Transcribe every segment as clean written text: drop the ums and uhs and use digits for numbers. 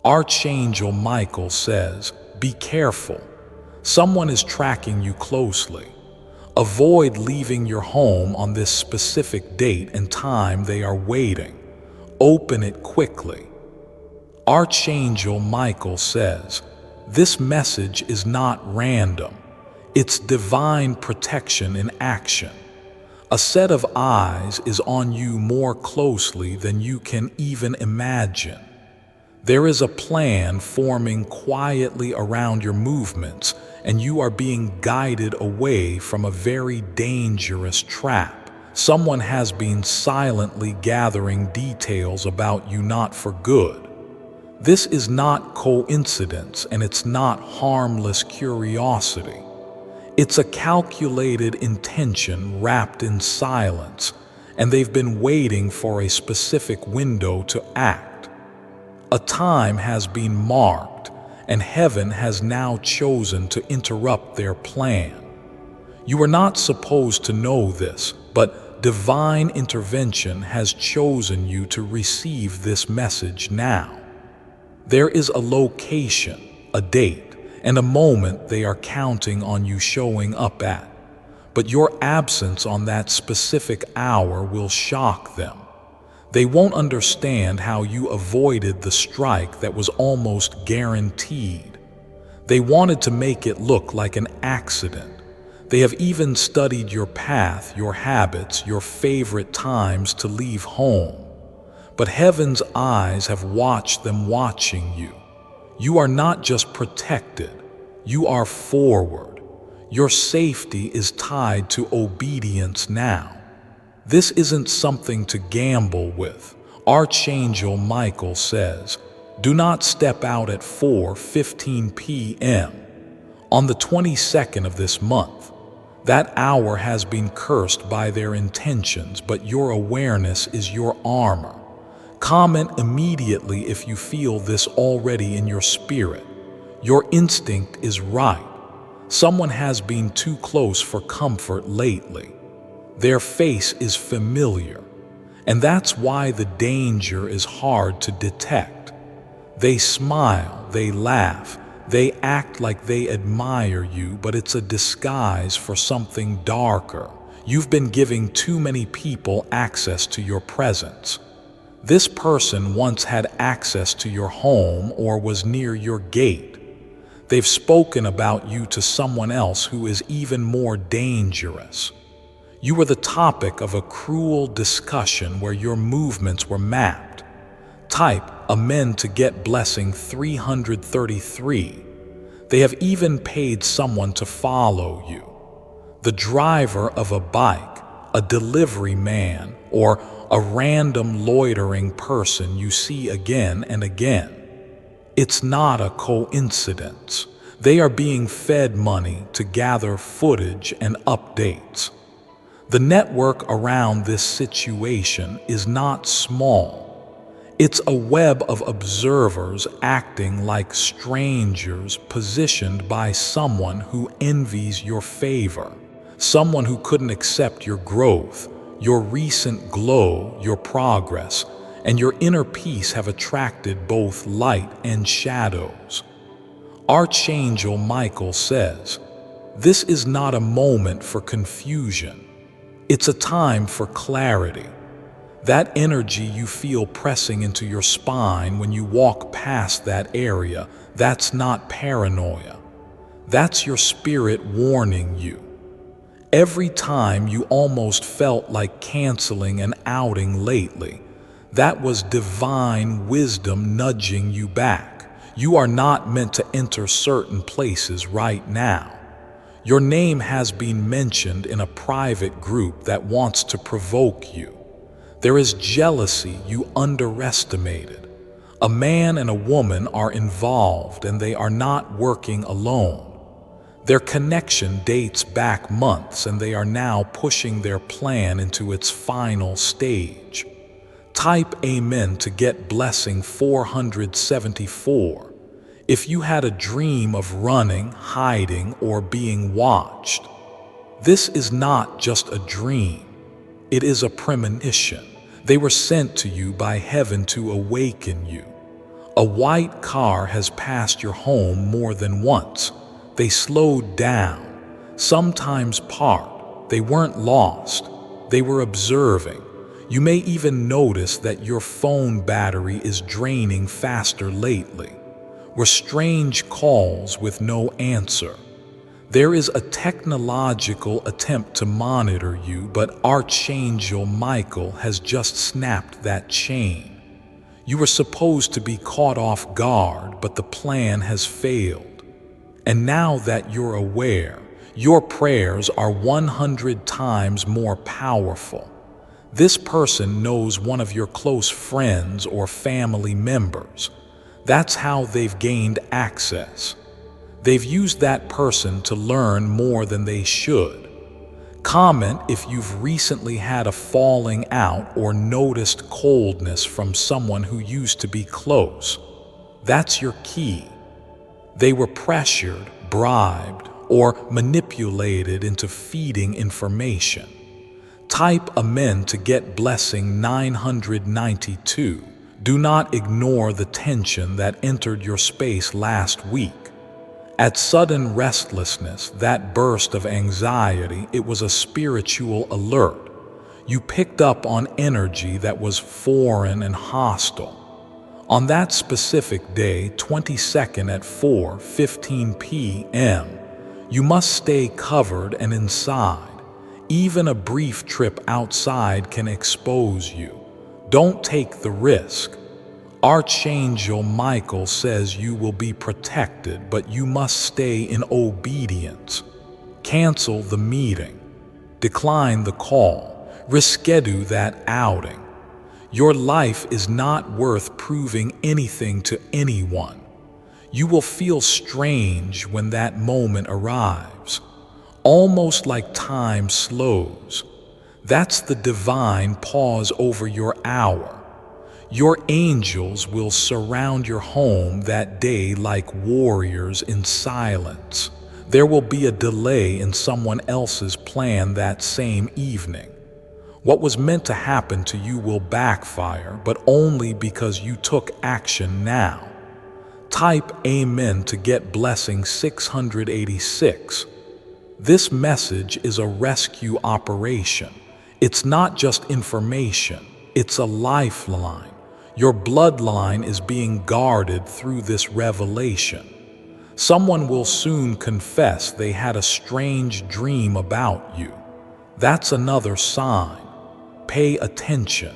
Archangel Michael says, be careful. Someone is tracking you closely. Avoid leaving your home on this specific date and time they are waiting. Open it quickly. Archangel Michael says, this message is not random. It's divine protection in action. A set of eyes is on you more closely than you can even imagine. There is a plan forming quietly around your movements, and you are being guided away from a very dangerous trap. Someone has been silently gathering details about you, not for good. This is not coincidence, and it's not harmless curiosity. It's a calculated intention wrapped in silence, and they've been waiting for a specific window to act. A time has been marked, and heaven has now chosen to interrupt their plan. You are not supposed to know this, but divine intervention has chosen you to receive this message now. There is a location, a date, and a moment they are counting on you showing up at. But your absence on that specific hour will shock them. They won't understand how you avoided the strike that was almost guaranteed. They wanted to make it look like an accident. They have even studied your path, your habits, your favorite times to leave home. But heaven's eyes have watched them watching you. You are not just protected, you are forward. Your safety is tied to obedience now. This isn't something to gamble with. Archangel Michael says, do not step out at 4:15 p.m. on the 22nd of this month. That hour has been cursed by their intentions, but your awareness is your armor. Comment immediately if you feel this already in your spirit. Your instinct is right. Someone has been too close for comfort lately. Their face is familiar, and that's why the danger is hard to detect. They smile, they laugh, they act like they admire you, but it's a disguise for something darker. You've been giving too many people access to your presence. This person once had access to your home or was near your gate. They've spoken about you to someone else who is even more dangerous. You were the topic of a cruel discussion where your movements were mapped. Type Amen to get blessing 333. They have even paid someone to follow you. The driver of a bike, a delivery man, or a random loitering person you see again and again. It's not a coincidence. They are being fed money to gather footage and updates. The network around this situation is not small. It's a web of observers acting like strangers positioned by someone who envies your favor, someone who couldn't accept your growth, your recent glow, your progress, and your inner peace have attracted both light and shadows. Archangel Michael says, this is not a moment for confusion. It's a time for clarity. That energy you feel pressing into your spine when you walk past that area, that's not paranoia. That's your spirit warning you. Every time you almost felt like canceling an outing lately, that was divine wisdom nudging you back. You are not meant to enter certain places right now. Your name has been mentioned in a private group that wants to provoke you. There is jealousy you underestimated. A man and a woman are involved, and they are not working alone. Their connection dates back months, and they are now pushing their plan into its final stage. Type Amen to get blessing 474. If you had a dream of running, hiding, or being watched, this is not just a dream. It is a premonition. They were sent to you by heaven to awaken you. A white car has passed your home more than once. They slowed down, sometimes parked. They weren't lost. They were observing. You may even notice that your phone battery is draining faster lately. Were strange calls with no answer. There is a technological attempt to monitor you, but Archangel Michael has just snapped that chain. You were supposed to be caught off guard, but the plan has failed. And now that you're aware, your prayers are 100 times more powerful. This person knows one of your close friends or family members. That's how they've gained access. They've used that person to learn more than they should. Comment if you've recently had a falling out or noticed coldness from someone who used to be close. That's your key. They were pressured, bribed, or manipulated into feeding information. Type Amen to get blessing 992. Do not ignore the tension that entered your space last week. At sudden restlessness, that burst of anxiety, it was a spiritual alert. You picked up on energy that was foreign and hostile. On that specific day, 22nd at 4:15 p.m., you must stay covered and inside. Even a brief trip outside can expose you. Don't take the risk. Archangel Michael says you will be protected, but you must stay in obedience. Cancel the meeting. Decline the call. Reschedule that outing. Your life is not worth proving anything to anyone. You will feel strange when that moment arrives, almost like time slows. That's the divine pause over your hour. Your angels will surround your home that day like warriors in silence. There will be a delay in someone else's plan that same evening. What was meant to happen to you will backfire, but only because you took action now. Type Amen to get blessing 686. This message is a rescue operation. It's not just information, it's a lifeline. Your bloodline is being guarded through this revelation. Someone will soon confess they had a strange dream about you. That's another sign. Pay attention.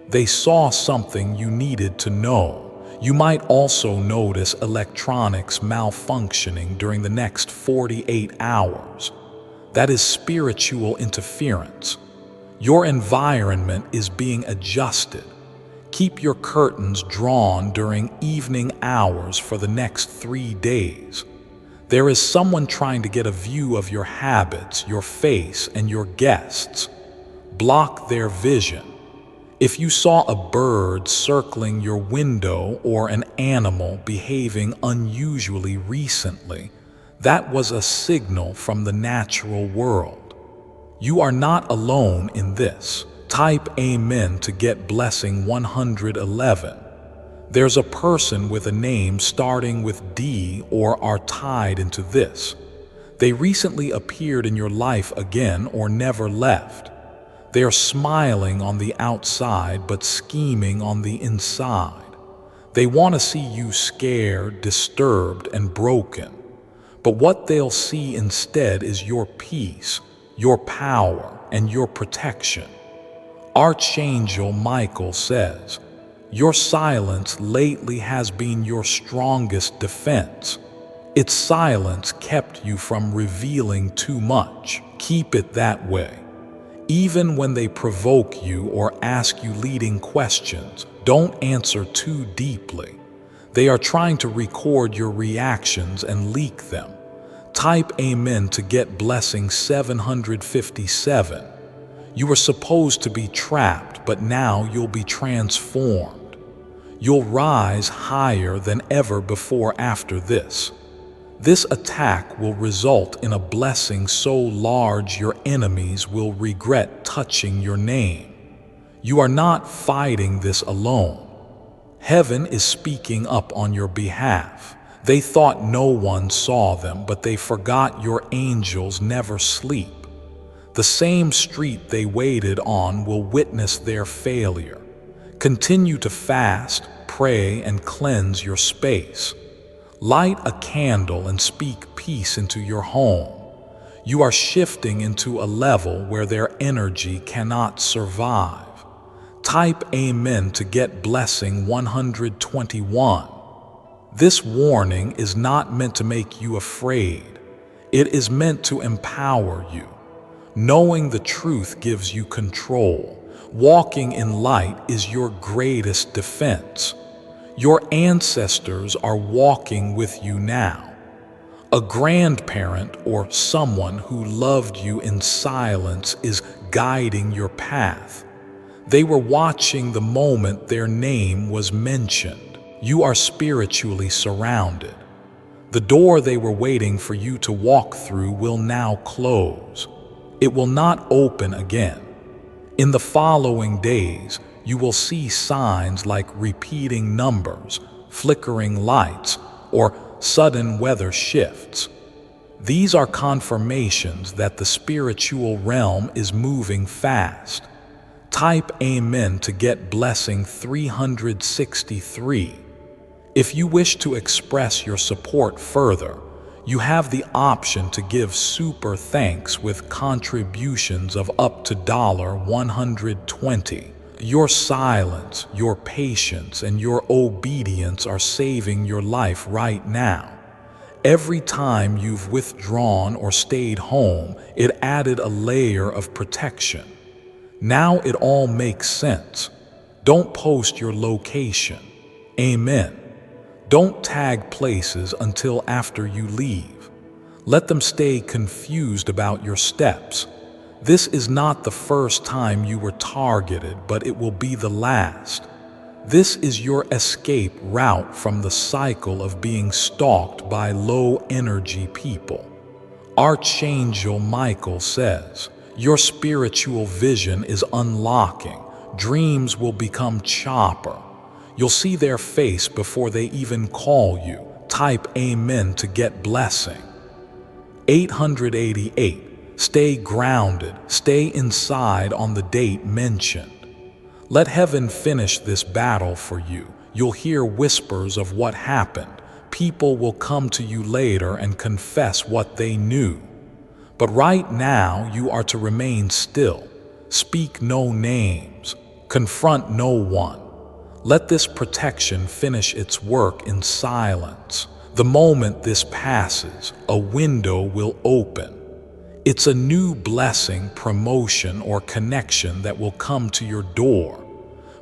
They saw something you needed to know. You might also notice electronics malfunctioning during the next 48 hours. That is spiritual interference. Your environment is being adjusted. Keep your curtains drawn during evening hours for the next 3 days. There is someone trying to get a view of your habits, your face, and your guests. Block their vision. If you saw a bird circling your window or an animal behaving unusually recently, that was a signal from the natural world. You are not alone in this. Type Amen to get blessing 111. There's a person with a name starting with D or are tied into this. They recently appeared in your life again or never left. They are smiling on the outside but scheming on the inside. They want to see you scared, disturbed, and broken. But what they'll see instead is your peace, your power, and your protection. Archangel Michael says, your silence lately has been your strongest defense. Its silence kept you from revealing too much. Keep it that way. Even when they provoke you or ask you leading questions, don't answer too deeply. They are trying to record your reactions and leak them. Type Amen to get blessing 757. You were supposed to be trapped, but now you'll be transformed. You'll rise higher than ever before after this. This attack will result in a blessing so large your enemies will regret touching your name. You are not fighting this alone. Heaven is speaking up on your behalf. They thought no one saw them, but they forgot your angels never sleep. The same street they waited on will witness their failure. Continue to fast, pray, and cleanse your space. Light a candle and speak peace into your home. You are shifting into a level where their energy cannot survive. Type Amen to get blessing 121. This warning is not meant to make you afraid. It is meant to empower you. Knowing the truth gives you control. Walking in light is your greatest defense. Your ancestors are walking with you now. A grandparent or someone who loved you in silence is guiding your path. They were watching the moment their name was mentioned. You are spiritually surrounded. The door they were waiting for you to walk through will now close. It will not open again. In the following days, you will see signs like repeating numbers, flickering lights, or sudden weather shifts. These are confirmations that the spiritual realm is moving fast. Type Amen to get blessing 363. If you wish to express your support further, you have the option to give super thanks with contributions of up to $120. Your silence, your patience, and your obedience are saving your life right now. Every time you've withdrawn or stayed home, it added a layer of protection. Now it all makes sense. Don't post your location. Amen. Don't tag places until after you leave. Let them stay confused about your steps. This is not the first time you were targeted, but it will be the last. This is your escape route from the cycle of being stalked by low-energy people. Archangel Michael says, your spiritual vision is unlocking. Dreams will become chopper. You'll see their face before they even call you. Type Amen to get blessing. 888. Stay grounded. Stay inside on the date mentioned. Let heaven finish this battle for you. You'll hear whispers of what happened. People will come to you later and confess what they knew. But right now, you are to remain still. Speak no names. Confront no one. Let this protection finish its work in silence. The moment this passes, a window will open. It's a new blessing, promotion, or connection that will come to your door,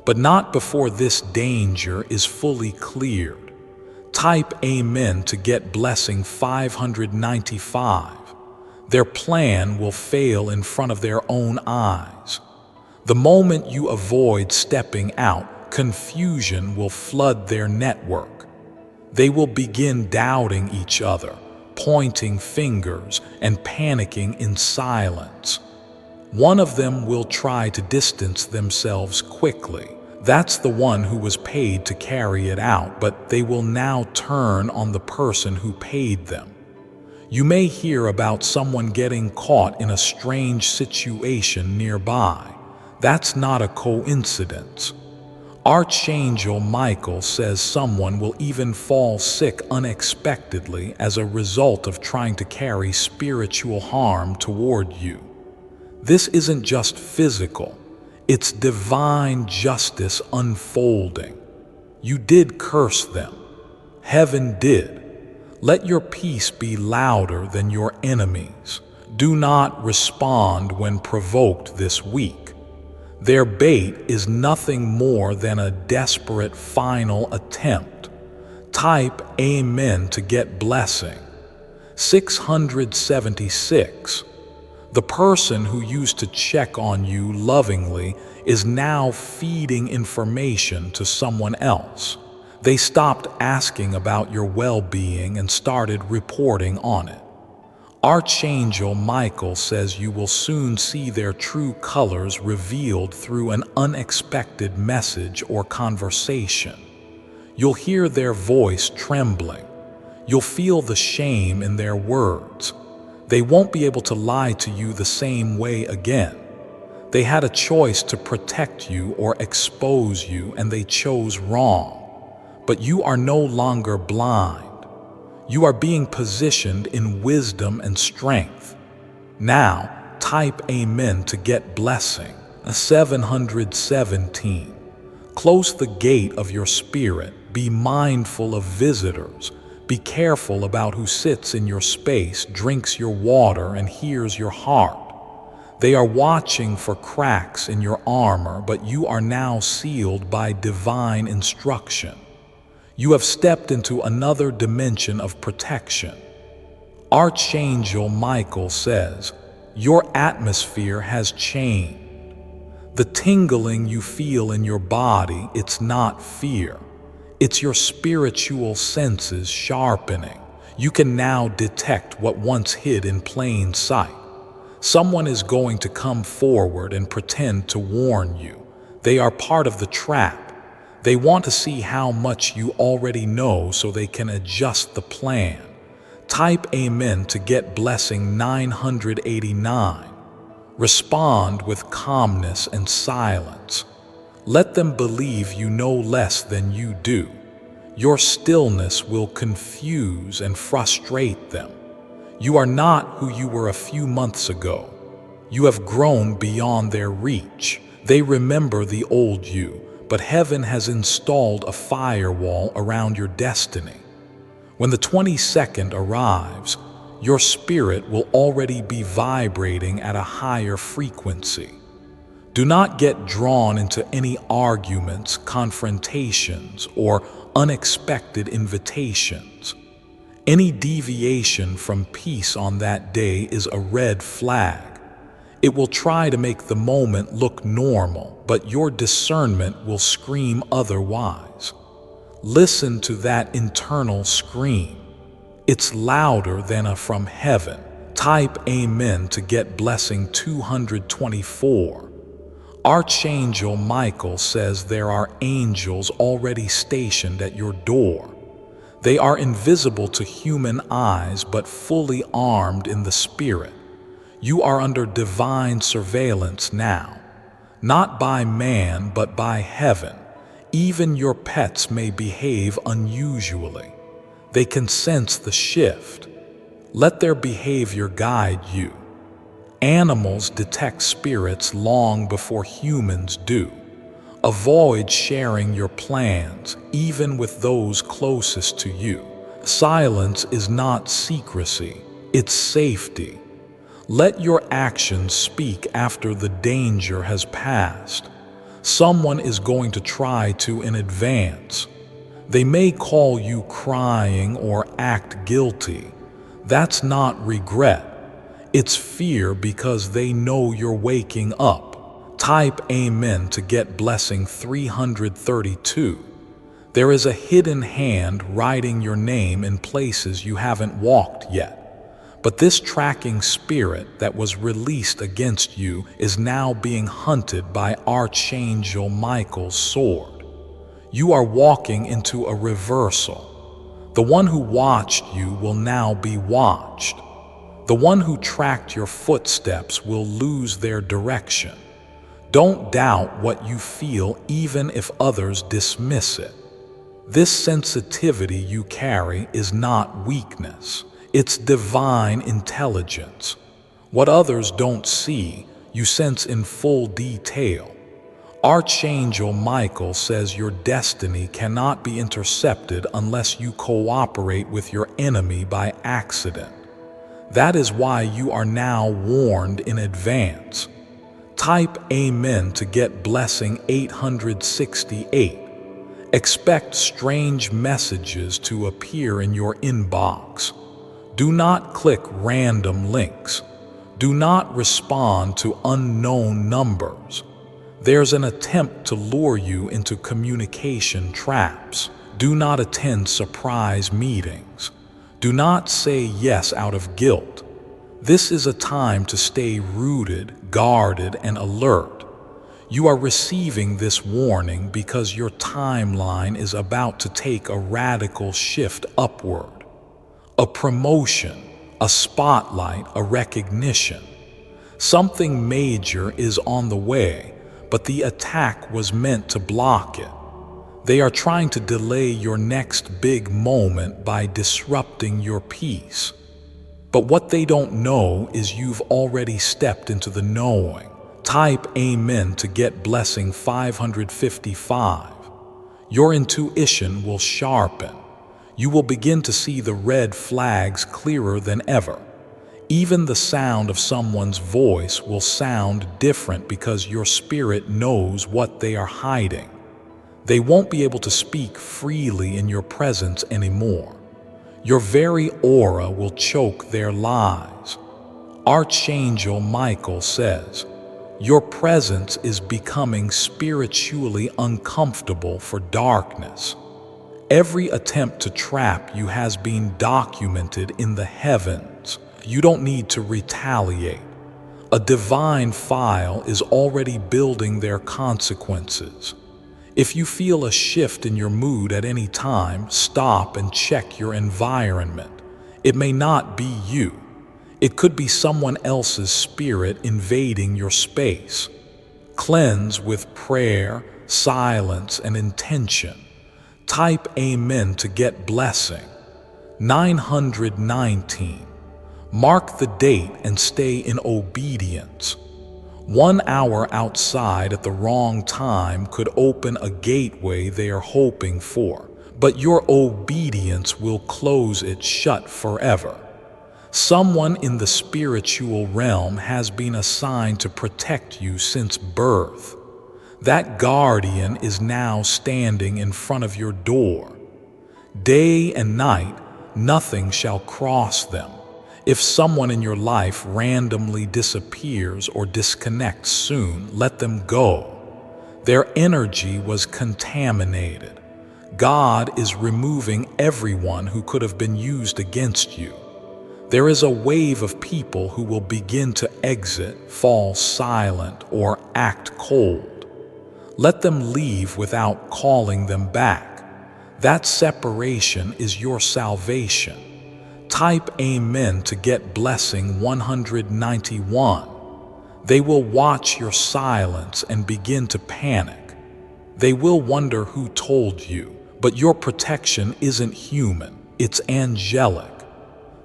but not before this danger is fully cleared. Type Amen to get blessing 595. Their plan will fail in front of their own eyes. The moment you avoid stepping out, confusion will flood their network. They will begin doubting each other, pointing fingers, and panicking in silence. One of them will try to distance themselves quickly. That's the one who was paid to carry it out, but they will now turn on the person who paid them. You may hear about someone getting caught in a strange situation nearby. That's not a coincidence. Archangel Michael says someone will even fall sick unexpectedly as a result of trying to carry spiritual harm toward you. This isn't just physical, it's divine justice unfolding. You did curse them. Heaven did. Let your peace be louder than your enemies. Do not respond when provoked this week. Their bait is nothing more than a desperate final attempt. Type Amen to get blessing. 676. The person who used to check on you lovingly is now feeding information to someone else. They stopped asking about your well-being and started reporting on it. Archangel Michael says you will soon see their true colors revealed through an unexpected message or conversation. You'll hear their voice trembling. You'll feel the shame in their words. They won't be able to lie to you the same way again. They had a choice to protect you or expose you, and they chose wrong. But you are no longer blind. You are being positioned in wisdom and strength. Now, type Amen to get blessing. 717. Close the gate of your spirit. Be mindful of visitors. Be careful about who sits in your space, drinks your water, and hears your heart. They are watching for cracks in your armor, but you are now sealed by divine instruction. You have stepped into another dimension of protection. Archangel Michael says, your atmosphere has changed. The tingling you feel in your body, it's not fear. It's your spiritual senses sharpening. You can now detect what once hid in plain sight. Someone is going to come forward and pretend to warn you. They are part of the trap. They want to see how much you already know so they can adjust the plan. Type Amen to get blessing 989. Respond with calmness and silence. Let them believe you know less than you do. Your stillness will confuse and frustrate them. You are not who you were a few months ago. You have grown beyond their reach. They remember the old you, but heaven has installed a firewall around your destiny. When the 22nd arrives, your spirit will already be vibrating at a higher frequency. Do not get drawn into any arguments, confrontations, or unexpected invitations. Any deviation from peace on that day is a red flag. It will try to make the moment look normal, but your discernment will scream otherwise. Listen to that internal scream. It's louder than a from heaven. Type Amen to get blessing 224. Archangel Michael says there are angels already stationed at your door. They are invisible to human eyes but fully armed in the spirit. You are under divine surveillance now, not by man but by heaven. Even your pets may behave unusually. They can sense the shift. Let their behavior guide you. Animals detect spirits long before humans do. Avoid sharing your plans, even with those closest to you. Silence is not secrecy, it's safety. Let your actions speak after the danger has passed. Someone is going to try to in advance. They may call you crying or act guilty. That's not regret. It's fear because they know you're waking up. Type Amen to get blessing 332. There is a hidden hand writing your name in places you haven't walked yet. But this tracking spirit that was released against you is now being hunted by Archangel Michael's sword. You are walking into a reversal. The one who watched you will now be watched. The one who tracked your footsteps will lose their direction. Don't doubt what you feel even if others dismiss it. This sensitivity you carry is not weakness. It's divine intelligence. What others don't see, you sense in full detail. Archangel Michael says your destiny cannot be intercepted unless you cooperate with your enemy by accident. That is why you are now warned in advance. Type Amen to get blessing 868. Expect strange messages to appear in your inbox. Do not click random links. Do not respond to unknown numbers. There's an attempt to lure you into communication traps. Do not attend surprise meetings. Do not say yes out of guilt. This is a time to stay rooted, guarded, and alert. You are receiving this warning because your timeline is about to take a radical shift upward. A promotion, a spotlight, a recognition. Something major is on the way, but the attack was meant to block it. They are trying to delay your next big moment by disrupting your peace. But what they don't know is you've already stepped into the knowing. Type Amen to get blessing 555. Your intuition will sharpen. You will begin to see the red flags clearer than ever. Even the sound of someone's voice will sound different because your spirit knows what they are hiding. They won't be able to speak freely in your presence anymore. Your very aura will choke their lies. Archangel Michael says, your presence is becoming spiritually uncomfortable for darkness. Every attempt to trap you has been documented in the heavens. You don't need to retaliate. A divine file is already building their consequences. If you feel a shift in your mood at any time, stop and check your environment. It may not be you. It could be someone else's spirit invading your space. Cleanse with prayer, silence, and intention. Type Amen to get blessing. 919. Mark the date and stay in obedience. 1 hour outside at the wrong time could open a gateway they are hoping for, but your obedience will close it shut forever. Someone in the spiritual realm has been assigned to protect you since birth. That guardian is now standing in front of your door. Day and night, nothing shall cross them. If someone in your life randomly disappears or disconnects soon, let them go. Their energy was contaminated. God is removing everyone who could have been used against you. There is a wave of people who will begin to exit, fall silent, or act cold. Let them leave without calling them back. That separation is your salvation. Type Amen to get blessing 191. They will watch your silence and begin to panic. They will wonder who told you, but your protection isn't human, it's angelic.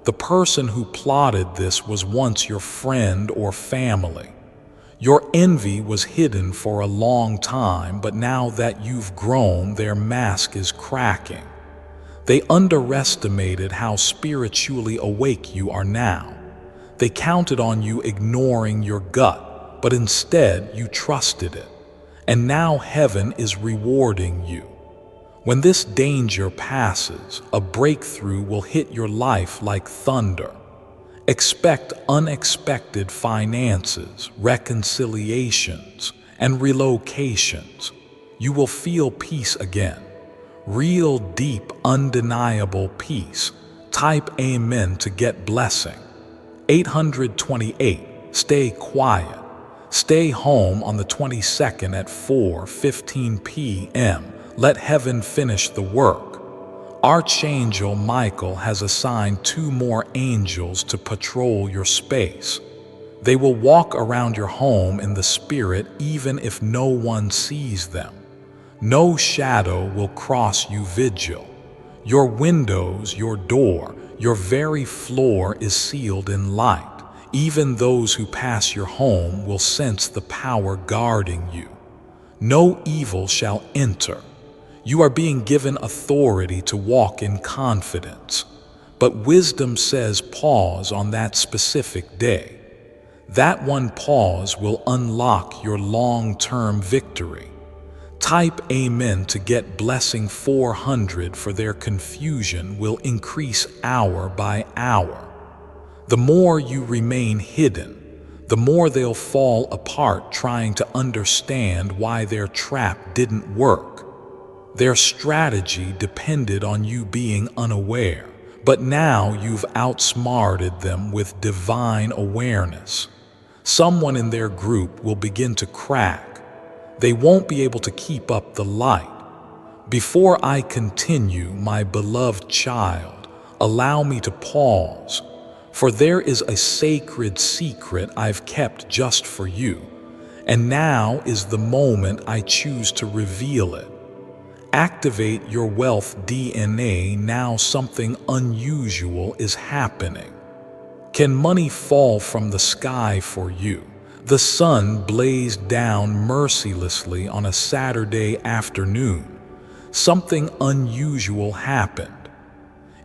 The person who plotted this was once your friend or family. Your envy was hidden for a long time, but now that you've grown, their mask is cracking. They underestimated how spiritually awake you are now. They counted on you ignoring your gut, but instead you trusted it. And now heaven is rewarding you. When this danger passes, a breakthrough will hit your life like thunder. Expect unexpected finances, reconciliations, and relocations. You will feel peace again. Real, deep, undeniable peace. Type Amen to get blessing. 828. Stay quiet. Stay home on the 22nd at 4:15 p.m. Let heaven finish the work. Archangel Michael has assigned 2 more angels to patrol your space. They will walk around your home in the spirit even if no one sees them. No shadow will cross you vigil. Your windows, your door, your very floor is sealed in light. Even those who pass your home will sense the power guarding you. No evil shall enter. You are being given authority to walk in confidence. But wisdom says pause on that specific day. That one pause will unlock your long-term victory. Type Amen to get blessing 400 for their confusion will increase hour by hour. The more you remain hidden, the more they'll fall apart trying to understand why their trap didn't work. Their strategy depended on you being unaware, but now you've outsmarted them with divine awareness. Someone in their group will begin to crack. They won't be able to keep up the light. Before I continue, my beloved child, allow me to pause, for there is a sacred secret I've kept just for you, and now is the moment I choose to reveal it. Activate your wealth DNA now. Something unusual is happening. Can money fall from the sky for you? The sun blazed down mercilessly on a Saturday afternoon. Something unusual happened.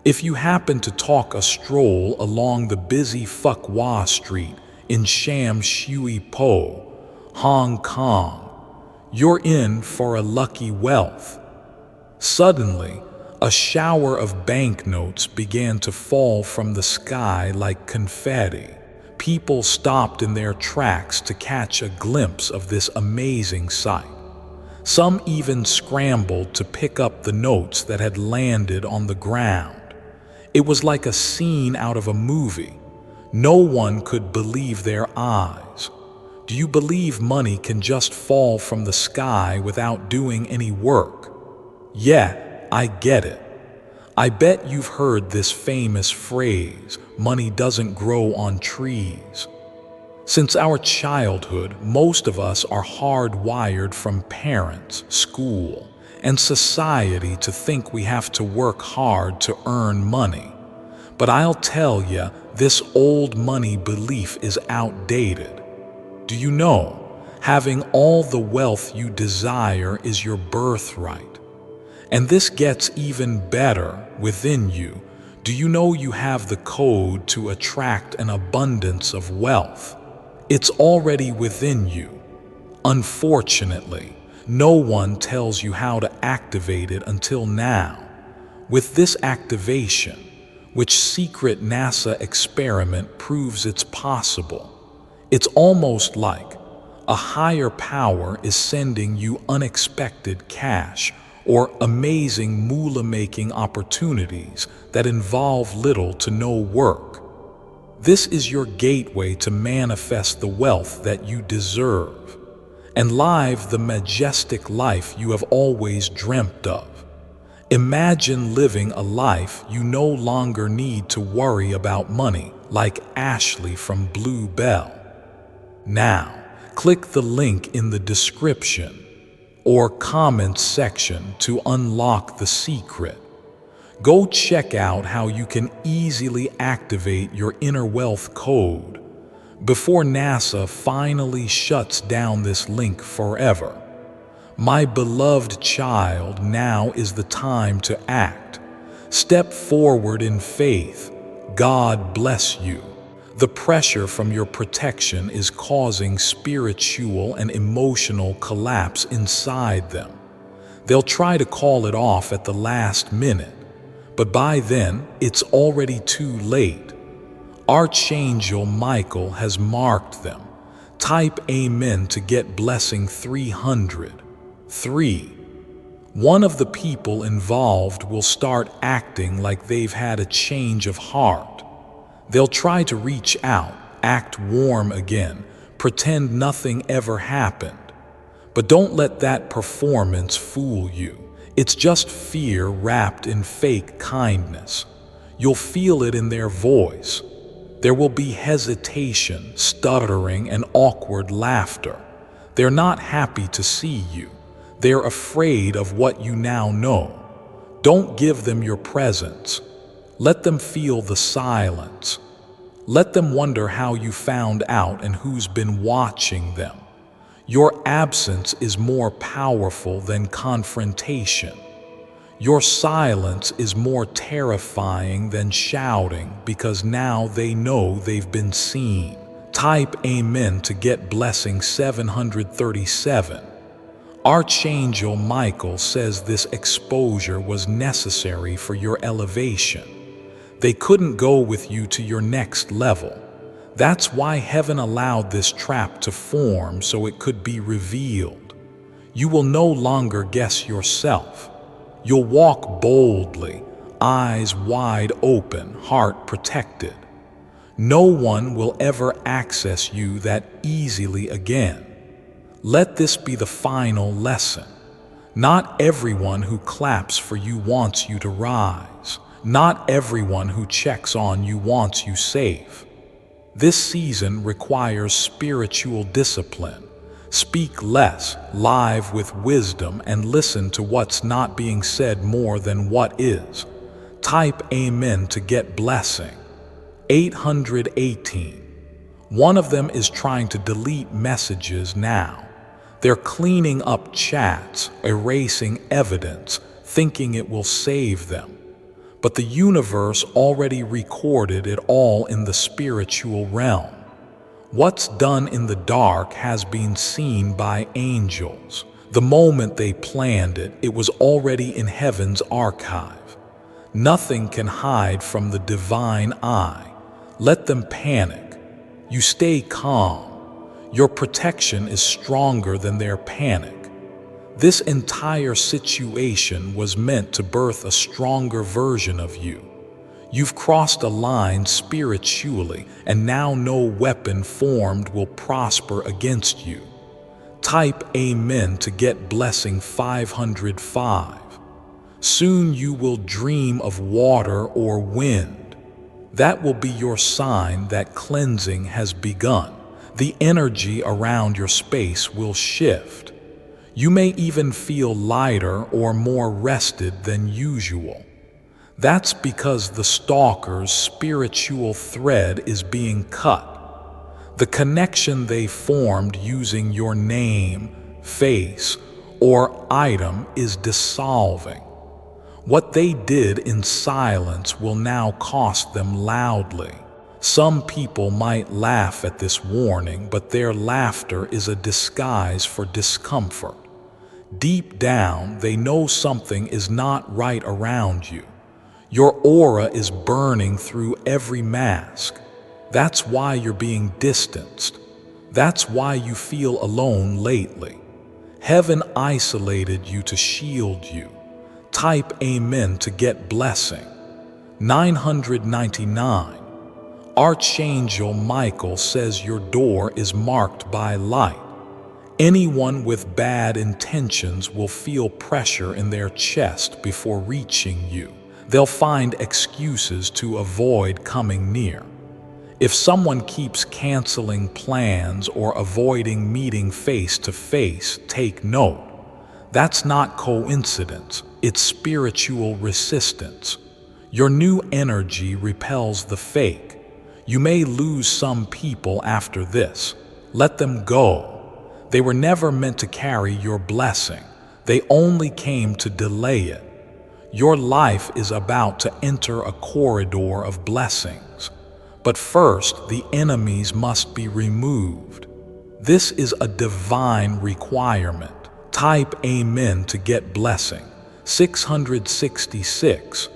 If you happen to talk a stroll along the busy Phuc Hua Street in Sham Shui Po, Hong Kong, you're in for a lucky wealth. Suddenly, a shower of banknotes began to fall from the sky like confetti. People stopped in their tracks to catch a glimpse of this amazing sight. Some even scrambled to pick up the notes that had landed on the ground. It was like a scene out of a movie. No one could believe their eyes. Do you believe money can just fall from the sky without doing any work? Yeah, I get it. I bet you've heard this famous phrase, money doesn't grow on trees. Since our childhood, most of us are hardwired from parents, school, and society to think we have to work hard to earn money. But I'll tell you, this old money belief is outdated. Do you know, having all the wealth you desire is your birthright? And this gets even better within you. Do you know you have the code to attract an abundance of wealth? It's already within you. Unfortunately, no one tells you how to activate it until now. With this activation, which secret NASA experiment proves it's possible, it's almost like a higher power is sending you unexpected cash or amazing moolah-making opportunities that involve little to no work. This is your gateway to manifest the wealth that you deserve and live the majestic life you have always dreamt of. Imagine living a life you no longer need to worry about money, like Ashley from Blue Bell. Now, click the link in the description or comments section to unlock the secret. Go check out how you can easily activate your inner wealth code before NASA finally shuts down this link forever. My beloved child, now is the time to act. Step forward in faith. God bless you. The pressure from your protection is causing spiritual and emotional collapse inside them. They'll try to call it off at the last minute, but by then, it's already too late. Archangel Michael has marked them. Type Amen to get blessing 300. 3. One of the people involved will start acting like they've had a change of heart. They'll try to reach out, act warm again, pretend nothing ever happened. But don't let that performance fool you. It's just fear wrapped in fake kindness. You'll feel it in their voice. There will be hesitation, stuttering, and awkward laughter. They're not happy to see you. They're afraid of what you now know. Don't give them your presence. Let them feel the silence. Let them wonder how you found out and who's been watching them. Your absence is more powerful than confrontation. Your silence is more terrifying than shouting because now they know they've been seen. Type Amen to get blessing 737. Archangel Michael says this exposure was necessary for your elevation. They couldn't go with you to your next level. That's why heaven allowed this trap to form so it could be revealed. You will no longer guess yourself. You'll walk boldly, eyes wide open, heart protected. No one will ever access you that easily again. Let this be the final lesson. Not everyone who claps for you wants you to rise. Not everyone who checks on you wants you safe. This season requires spiritual discipline. Speak less, live with wisdom, and listen to what's not being said more than what is. Type Amen to get blessing. 818. One of them is trying to delete messages now. They're cleaning up chats, erasing evidence, thinking it will save them. But the universe already recorded it all in the spiritual realm. What's done in the dark has been seen by angels. The moment they planned it, it was already in heaven's archive. Nothing can hide from the divine eye. Let them panic. You stay calm. Your protection is stronger than their panic. This entire situation was meant to birth a stronger version of you. You've crossed a line spiritually, and now no weapon formed will prosper against you. Type Amen to get blessing 505. Soon you will dream of water or wind. That will be your sign that cleansing has begun. The energy around your space will shift. You may even feel lighter or more rested than usual. That's because the stalker's spiritual thread is being cut. The connection they formed using your name, face, or item is dissolving. What they did in silence will now cost them loudly. Some people might laugh at this warning, but their laughter is a disguise for discomfort. Deep down, they know something is not right around you. Your aura is burning through every mask. That's why you're being distanced. That's why you feel alone lately. Heaven isolated you to shield you. Type Amen to get blessing. 999. Archangel Michael says your door is marked by light. Anyone with bad intentions will feel pressure in their chest before reaching you. They'll find excuses to avoid coming near. If someone keeps canceling plans or avoiding meeting face to face, take note. That's not coincidence, it's spiritual resistance. Your new energy repels the fake. You may lose some people after this. Let them go. They were never meant to carry your blessing. They only came to delay it. Your life is about to enter a corridor of blessings. But first, the enemies must be removed. This is a divine requirement. Type Amen to get blessing. 666.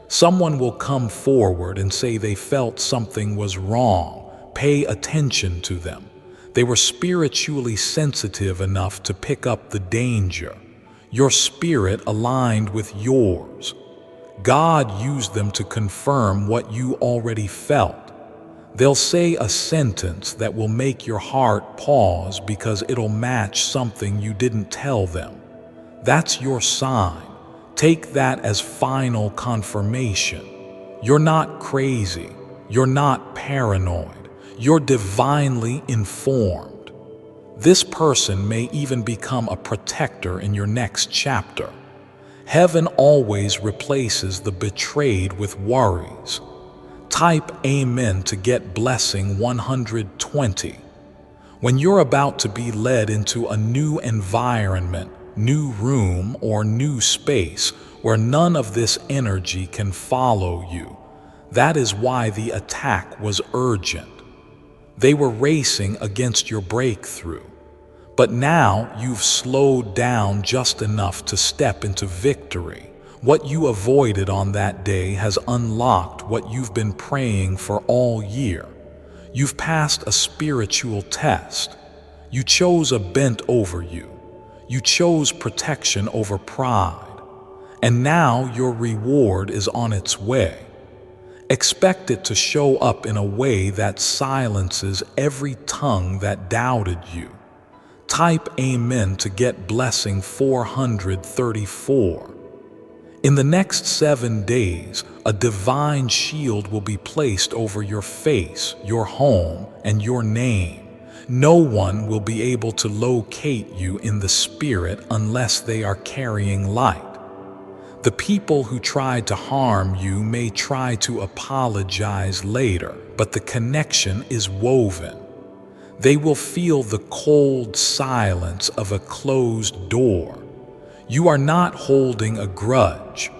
Someone will come forward and say they felt something was wrong. Pay attention to them. They were spiritually sensitive enough to pick up the danger. Your spirit aligned with yours. God used them to confirm what you already felt. They'll say a sentence that will make your heart pause because it'll match something you didn't tell them. That's your sign. Take that as final confirmation. You're not crazy. You're not paranoid. You're divinely informed. This person may even become a protector in your next chapter. Heaven always replaces the betrayed with worries. Type Amen to get blessing 120. When you're about to be led into a new environment, new room, or new space where none of this energy can follow you, that is why the attack was urgent. They were racing against your breakthrough. But now you've slowed down just enough to step into victory. What you avoided on that day has unlocked what you've been praying for all year. You've passed a spiritual test. You chose a bent over you. You chose protection over pride. And now your reward is on its way. Expect it to show up in a way that silences every tongue that doubted you. Type Amen to get blessing 434. In the next 7 days, a divine shield will be placed over your face, your home, and your name. No one will be able to locate you in the spirit unless they are carrying light. The people who tried to harm you may try to apologize later, but the connection is woven. They will feel the cold silence of a closed door. You are not holding a grudge.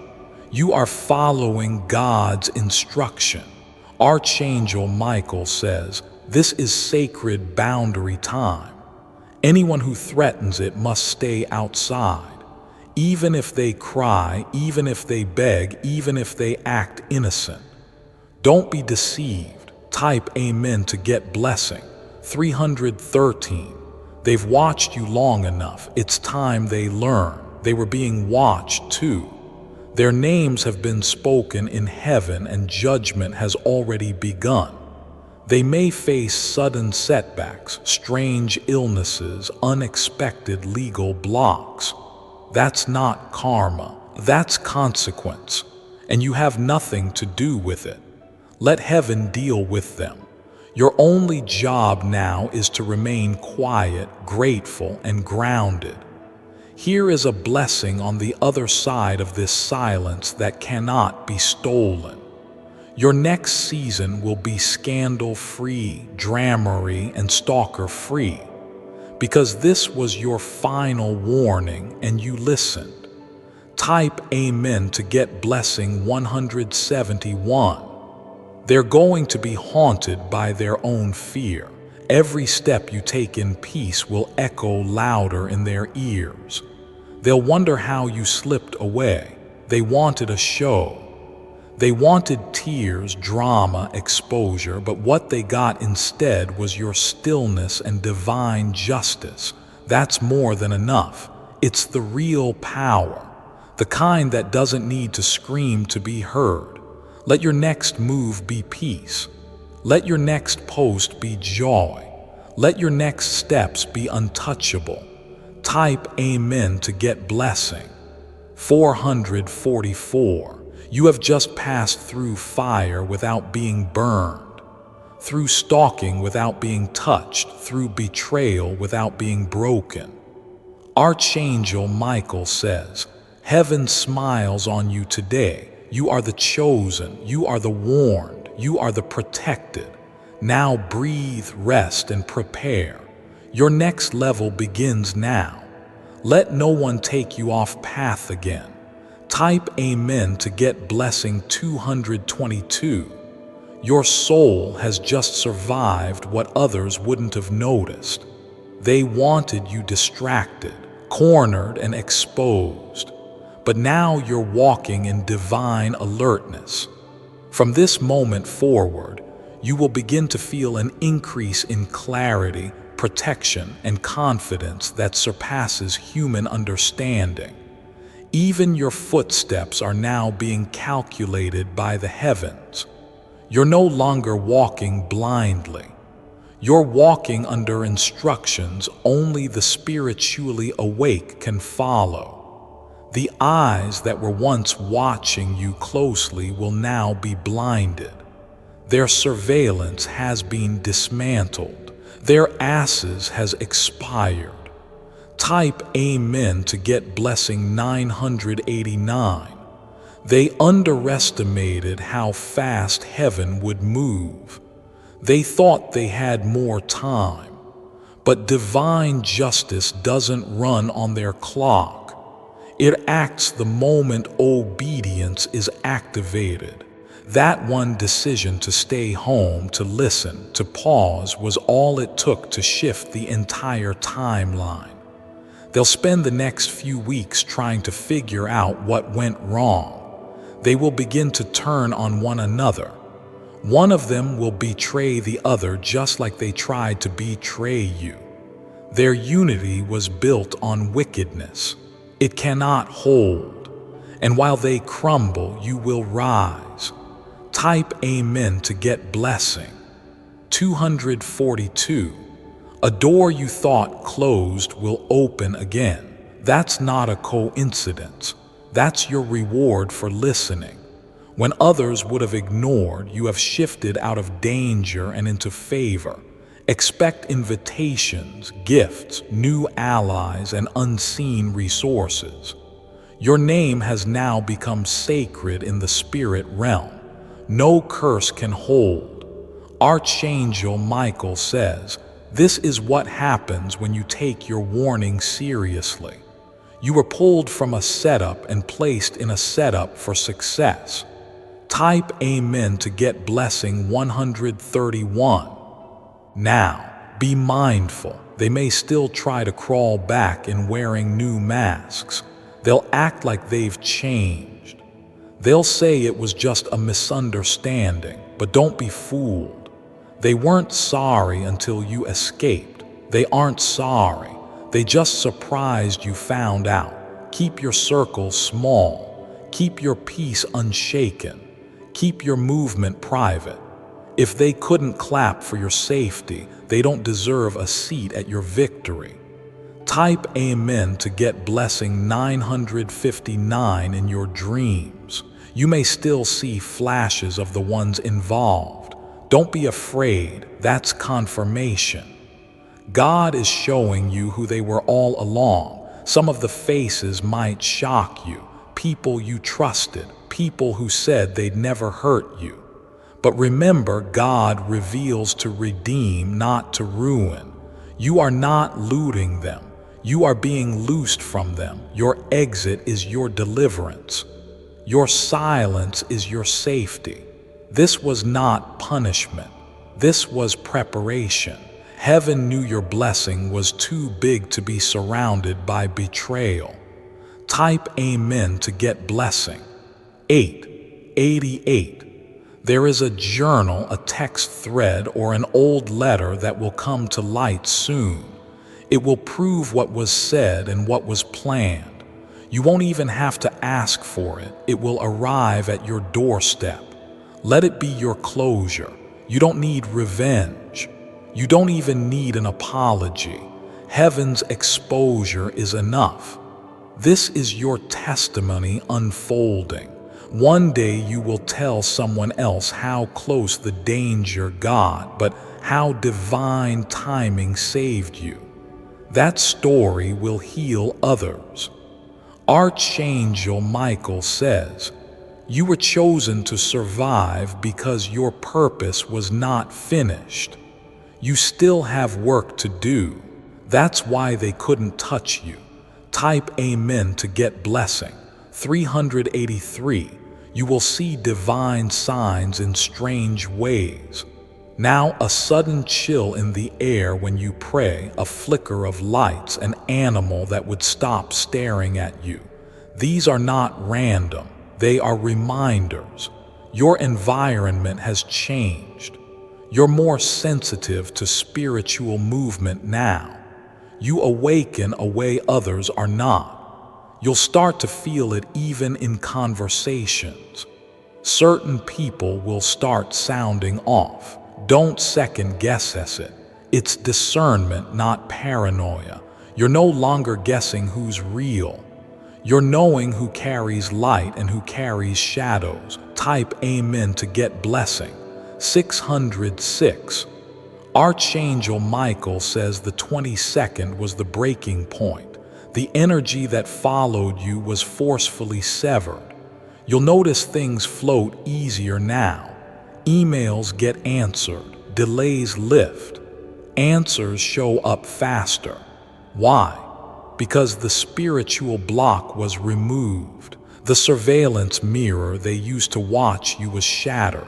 You are following God's instruction. Archangel Michael says, "This is sacred boundary time. Anyone who threatens it must stay outside. Even if they cry, even if they beg, even if they act innocent. Don't be deceived." Type Amen to get blessing 313. They've watched you long enough. It's time they learn. They were being watched too. Their names have been spoken in heaven and judgment has already begun. They may face sudden setbacks, strange illnesses, unexpected legal blocks. That's not karma, that's consequence, and you have nothing to do with it. Let heaven deal with them. Your only job now is to remain quiet, grateful, and grounded. Here is a blessing on the other side of this silence that cannot be stolen. Your next season will be scandal-free, dramery, and stalker-free, because this was your final warning and you listened. Type Amen to get blessing 171. They're going to be haunted by their own fear. Every step you take in peace will echo louder in their ears. They'll wonder how you slipped away. They wanted a show. They wanted tears, drama, exposure, but what they got instead was your stillness and divine justice. That's more than enough. It's the real power, the kind that doesn't need to scream to be heard. Let your next move be peace. Let your next post be joy. Let your next steps be untouchable. Type Amen to get blessing 444. You have just passed through fire without being burned, through stalking without being touched, through betrayal without being broken. Archangel Michael says, "Heaven smiles on you today. You are the chosen, you are the warned, you are the protected. Now breathe, rest, and prepare. Your next level begins now. Let no one take you off path again." Type Amen to get blessing 222. Your soul has just survived what others wouldn't have noticed. They wanted you distracted, cornered, and exposed. But now you're walking in divine alertness. From this moment forward, you will begin to feel an increase in clarity, protection, and confidence that surpasses human understanding. Even your footsteps are now being calculated by the heavens. You're no longer walking blindly. You're walking under instructions only the spiritually awake can follow. The eyes that were once watching you closely will now be blinded. Their surveillance has been dismantled. Their asses has expired. Type Amen to get blessing 989. They underestimated how fast heaven would move. They thought they had more time. But divine justice doesn't run on their clock. It acts the moment obedience is activated. That one decision to stay home, to listen, to pause was all it took to shift the entire timeline. They'll spend the next few weeks trying to figure out what went wrong. They will begin to turn on one another. One of them will betray the other just like they tried to betray you. Their unity was built on wickedness. It cannot hold. And while they crumble, you will rise. Type Amen to get blessing. 242. A door you thought closed will open again. That's not a coincidence. That's your reward for listening. When others would have ignored, you have shifted out of danger and into favor. Expect invitations, gifts, new allies, and unseen resources. Your name has now become sacred in the spirit realm. No curse can hold. Archangel Michael says, "This is what happens when you take your warning seriously." You were pulled from a setup and placed in a setup for success. Type Amen to get blessing 131. Now, be mindful. They may still try to crawl back in wearing new masks. They'll act like they've changed. They'll say it was just a misunderstanding, but don't be fooled. They weren't sorry until you escaped. They aren't sorry. They just surprised you found out. Keep your circle small. Keep your peace unshaken. Keep your movement private. If they couldn't clap for your safety, they don't deserve a seat at your victory. Type Amen to get blessing 959 in your dreams. You may still see flashes of the ones involved. Don't be afraid, that's confirmation. God is showing you who they were all along. Some of the faces might shock you. People you trusted, people who said they'd never hurt you. But remember, God reveals to redeem, not to ruin. You are not looting them. You are being loosed from them. Your exit is your deliverance. Your silence is your safety. This was not punishment. This was preparation. Heaven knew your blessing was too big to be surrounded by betrayal. Type Amen to get blessing. 888. There is a journal, a text thread, or an old letter that will come to light soon. It will prove what was said and what was planned. You won't even have to ask for it. It will arrive at your doorstep. Let it be your closure. You don't need revenge. You don't even need an apology. Heaven's exposure is enough. This is your testimony unfolding. One day you will tell someone else how close the danger got, but how divine timing saved you. That story will heal others. Archangel Michael says, "You were chosen to survive because your purpose was not finished. You still have work to do. That's why they couldn't touch you." Type Amen to get blessing. 383. You will see divine signs in strange ways. Now a sudden chill in the air when you pray, a flicker of lights, an animal that would stop staring at you. These are not random. They are reminders. Your environment has changed. You're more sensitive to spiritual movement now. You awaken a way others are not. You'll start to feel it even in conversations. Certain people will start sounding off. Don't second guess it. It's discernment, not paranoia. You're no longer guessing who's real. You're knowing who carries light and who carries shadows. Type Amen to get blessing. 606. Archangel Michael says the 22nd was the breaking point. The energy that followed you was forcefully severed. You'll notice things float easier now. Emails get answered. Delays lift. Answers show up faster. Why? Because the spiritual block was removed. The surveillance mirror they used to watch you was shattered.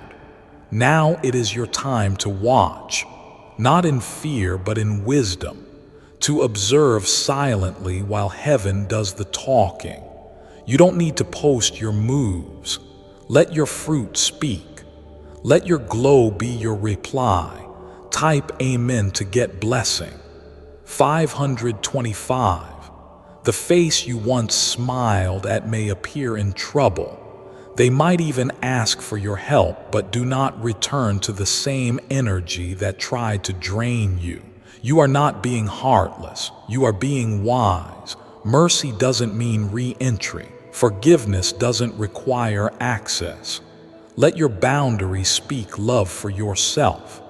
Now it is your time to watch, not in fear but in wisdom, to observe silently while heaven does the talking. You don't need to post your moves. Let your fruit speak. Let your glow be your reply. Type Amen to get blessing. 525. The face you once smiled at may appear in trouble. They might even ask for your help, but do not return to the same energy that tried to drain you. You are not being heartless, you are being wise. Mercy doesn't mean re-entry. Forgiveness doesn't require access. Let your boundaries speak love for yourself.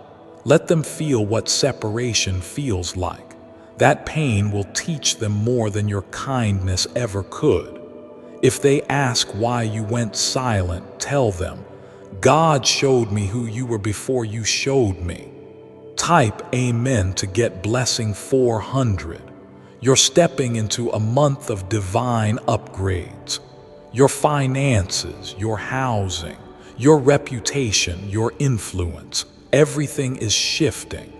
Let them feel what separation feels like. That pain will teach them more than your kindness ever could. If they ask why you went silent, tell them, God showed me who you were before you showed me. Type Amen to get blessing 400. You're stepping into a month of divine upgrades. Your finances, your housing, your reputation, your influence, everything is shifting.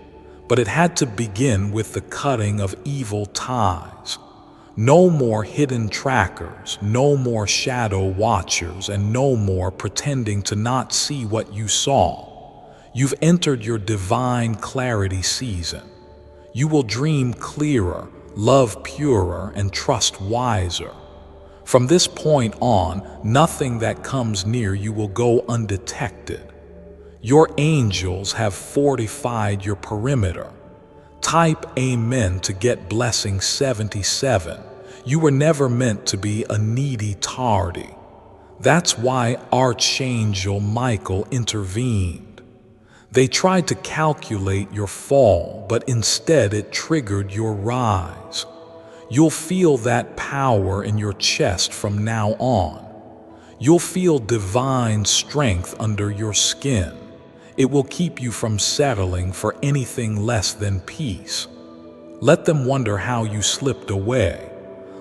But it had to begin with the cutting of evil ties. No more hidden trackers, no more shadow watchers, and no more pretending to not see what you saw. You've entered your divine clarity season. You will dream clearer, love purer, and trust wiser. From this point on, nothing that comes near you will go undetected. Your angels have fortified your perimeter. Type Amen to get blessing 77. You were never meant to be a needy tardy. That's why Archangel Michael intervened. They tried to calculate your fall, but instead it triggered your rise. You'll feel that power in your chest from now on. You'll feel divine strength under your skin. It will keep you from settling for anything less than peace. Let them wonder how you slipped away.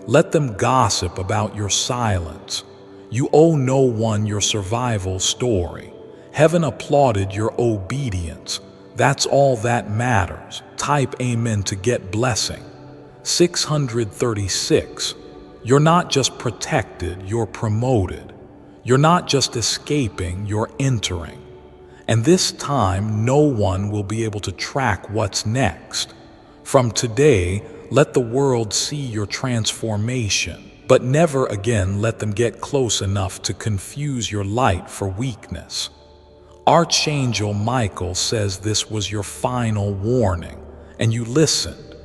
Let them gossip about your silence. You owe no one your survival story. Heaven applauded your obedience. That's all that matters. Type Amen to get blessing. 636. You're not just protected, you're promoted. You're not just escaping, you're entering. And this time, no one will be able to track what's next. From today, let the world see your transformation, but never again let them get close enough to confuse your light for weakness. Archangel Michael says this was your final warning, and you listened.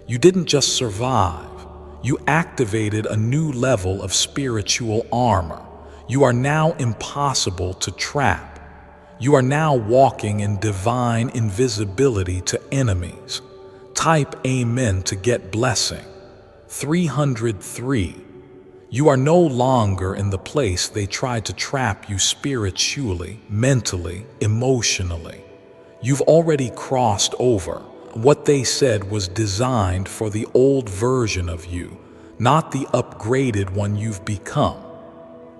You didn't just survive, you activated a new level of spiritual armor. You are now impossible to trap. You are now walking in divine invisibility to enemies. Type Amen to get blessing. 303. You are no longer in the place they tried to trap you spiritually, mentally, emotionally. You've already crossed over. What they said was designed for the old version of you, not the upgraded one you've become.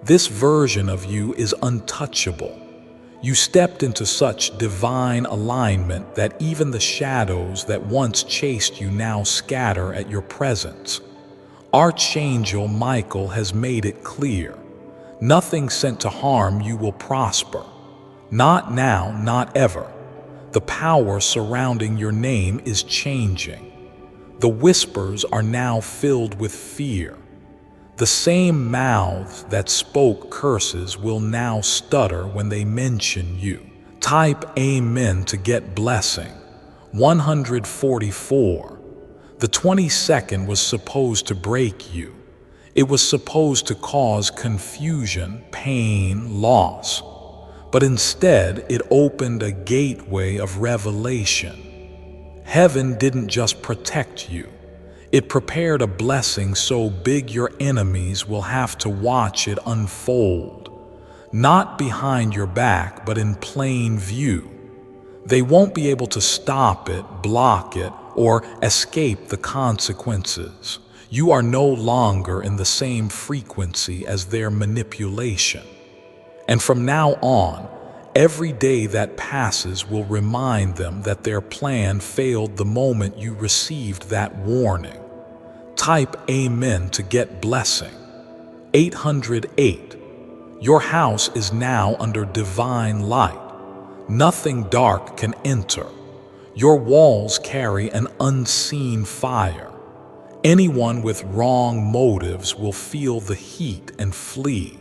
This version of you is untouchable. You stepped into such divine alignment that even the shadows that once chased you now scatter at your presence. Archangel Michael has made it clear. Nothing sent to harm you will prosper. Not now, not ever. The power surrounding your name is changing. The whispers are now filled with fear. The same mouths that spoke curses will now stutter when they mention you. Type Amen to get blessing. 144. The 22nd was supposed to break you. It was supposed to cause confusion, pain, loss. But instead, it opened a gateway of revelation. Heaven didn't just protect you. It prepared a blessing so big your enemies will have to watch it unfold. Not behind your back, but in plain view. They won't be able to stop it, block it, or escape the consequences. You are no longer in the same frequency as their manipulation. And from now on, every day that passes will remind them that their plan failed the moment you received that warning. Type Amen to get blessing. 808. Your house is now under divine light. Nothing dark can enter. Your walls carry an unseen fire. Anyone with wrong motives will feel the heat and flee.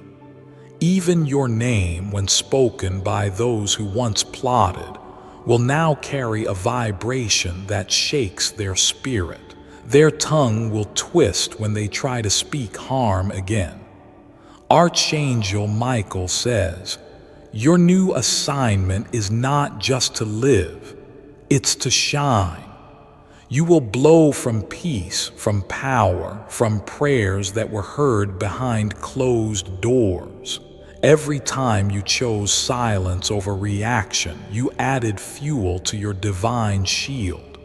Even your name, when spoken by those who once plotted, will now carry a vibration that shakes their spirit. Their tongue will twist when they try to speak harm again. Archangel Michael says, your new assignment is not just to live, it's to shine. You will blow from peace, from power, from prayers that were heard behind closed doors. Every time you chose silence over reaction, you added fuel to your divine shield.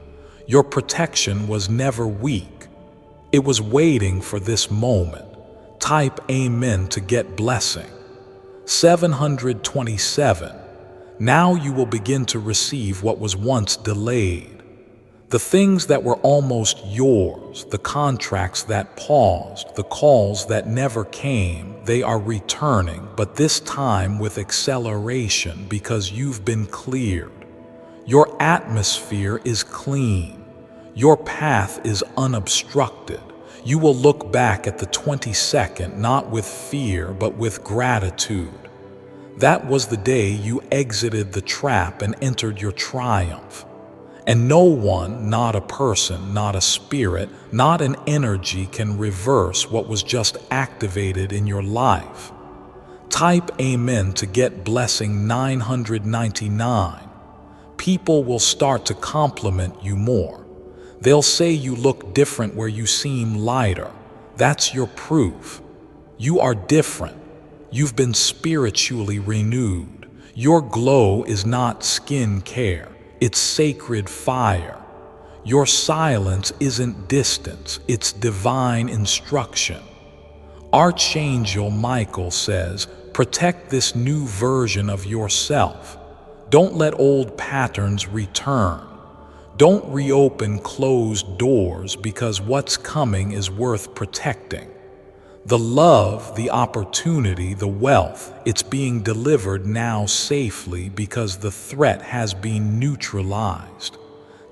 Your protection was never weak. It was waiting for this moment. Type Amen to get blessing. 727. Now you will begin to receive what was once delayed. The things that were almost yours, the contracts that paused, the calls that never came, they are returning, but this time with acceleration because you've been cleared. Your atmosphere is clean. Your path is unobstructed. You will look back at the 22nd not with fear but with gratitude. That was the day you exited the trap and entered your triumph. And no one, not a person, not a spirit, not an energy can reverse what was just activated in your life. Type Amen to get blessing 999. People will start to compliment you more. They'll say you look different where you seem lighter. That's your proof. You are different. You've been spiritually renewed. Your glow is not skin care. It's sacred fire. Your silence isn't distance, it's divine instruction. Archangel Michael says, protect this new version of yourself. Don't let old patterns return. Don't reopen closed doors because what's coming is worth protecting. The love, the opportunity, the wealth, it's being delivered now safely because the threat has been neutralized.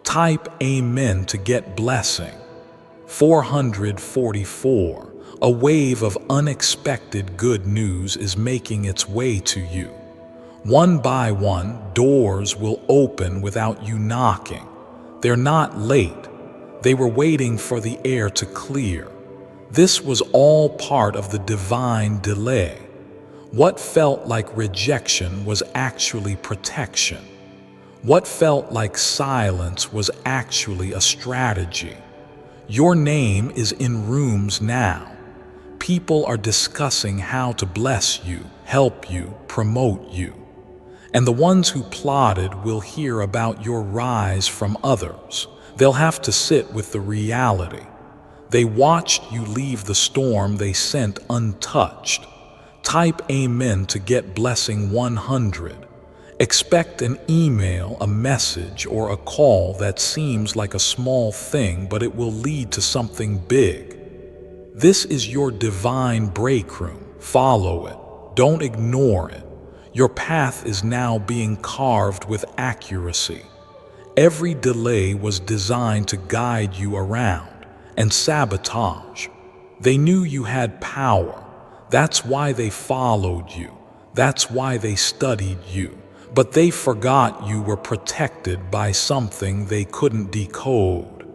Type Amen to get blessing. 444. A wave of unexpected good news is making its way to you. One by one, doors will open without you knocking. They're not late. They were waiting for the air to clear. This was all part of the divine delay. What felt like rejection was actually protection. What felt like silence was actually a strategy. Your name is in rooms now. People are discussing how to bless you, help you, promote you. And the ones who plotted will hear about your rise from others. They'll have to sit with the reality. They watched you leave the storm they sent untouched. Type Amen to get blessing 100. Expect an email, a message, or a call that seems like a small thing, but it will lead to something big. This is your divine breakroom. Follow it. Don't ignore it. Your path is now being carved with accuracy. Every delay was designed to guide you around. And sabotage. They knew you had power. That's why they followed you. That's why they studied you. But they forgot you were protected by something they couldn't decode.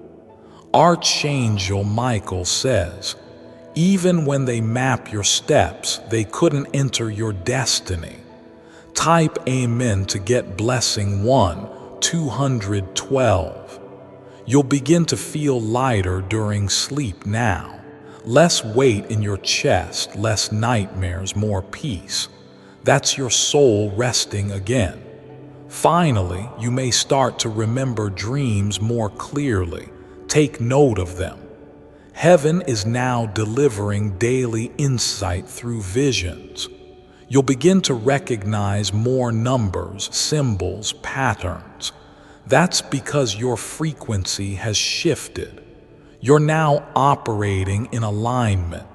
Archangel Michael says, even when they map your steps, they couldn't enter your destiny. Type Amen to get blessing 212. You'll begin to feel lighter during sleep now. Less weight in your chest, less nightmares, more peace. That's your soul resting again. Finally, you may start to remember dreams more clearly. Take note of them. Heaven is now delivering daily insight through visions. You'll begin to recognize more numbers, symbols, patterns. That's because your frequency has shifted. You're now operating in alignment.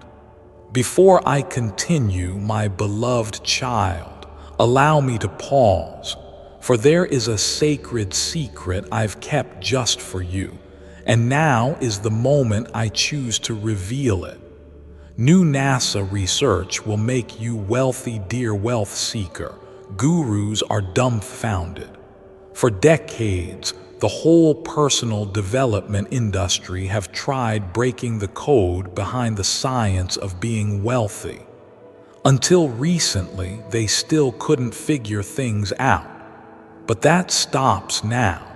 Before I continue, my beloved child, allow me to pause, for there is a sacred secret I've kept just for you, and now is the moment I choose to reveal it. New NASA research will make you wealthy, dear wealth seeker. Gurus are dumbfounded. For decades, the whole personal development industry have tried breaking the code behind the science of being wealthy. Until recently, they still couldn't figure things out. But that stops now.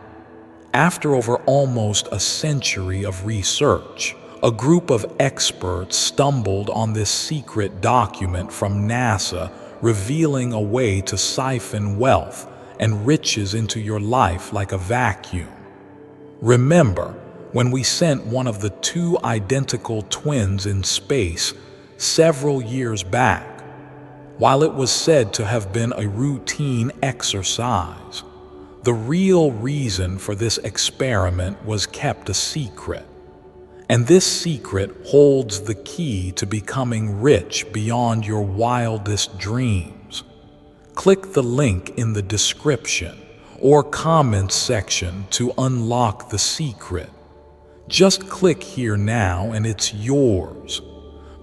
After over almost a century of research, a group of experts stumbled on this secret document from NASA revealing a way to siphon wealth and riches into your life like a vacuum. Remember, when we sent one of the two identical twins in space several years back, while it was said to have been a routine exercise, the real reason for this experiment was kept a secret. And this secret holds the key to becoming rich beyond your wildest dreams. Click the link in the description or comments section to unlock the secret. Just click here now and it's yours.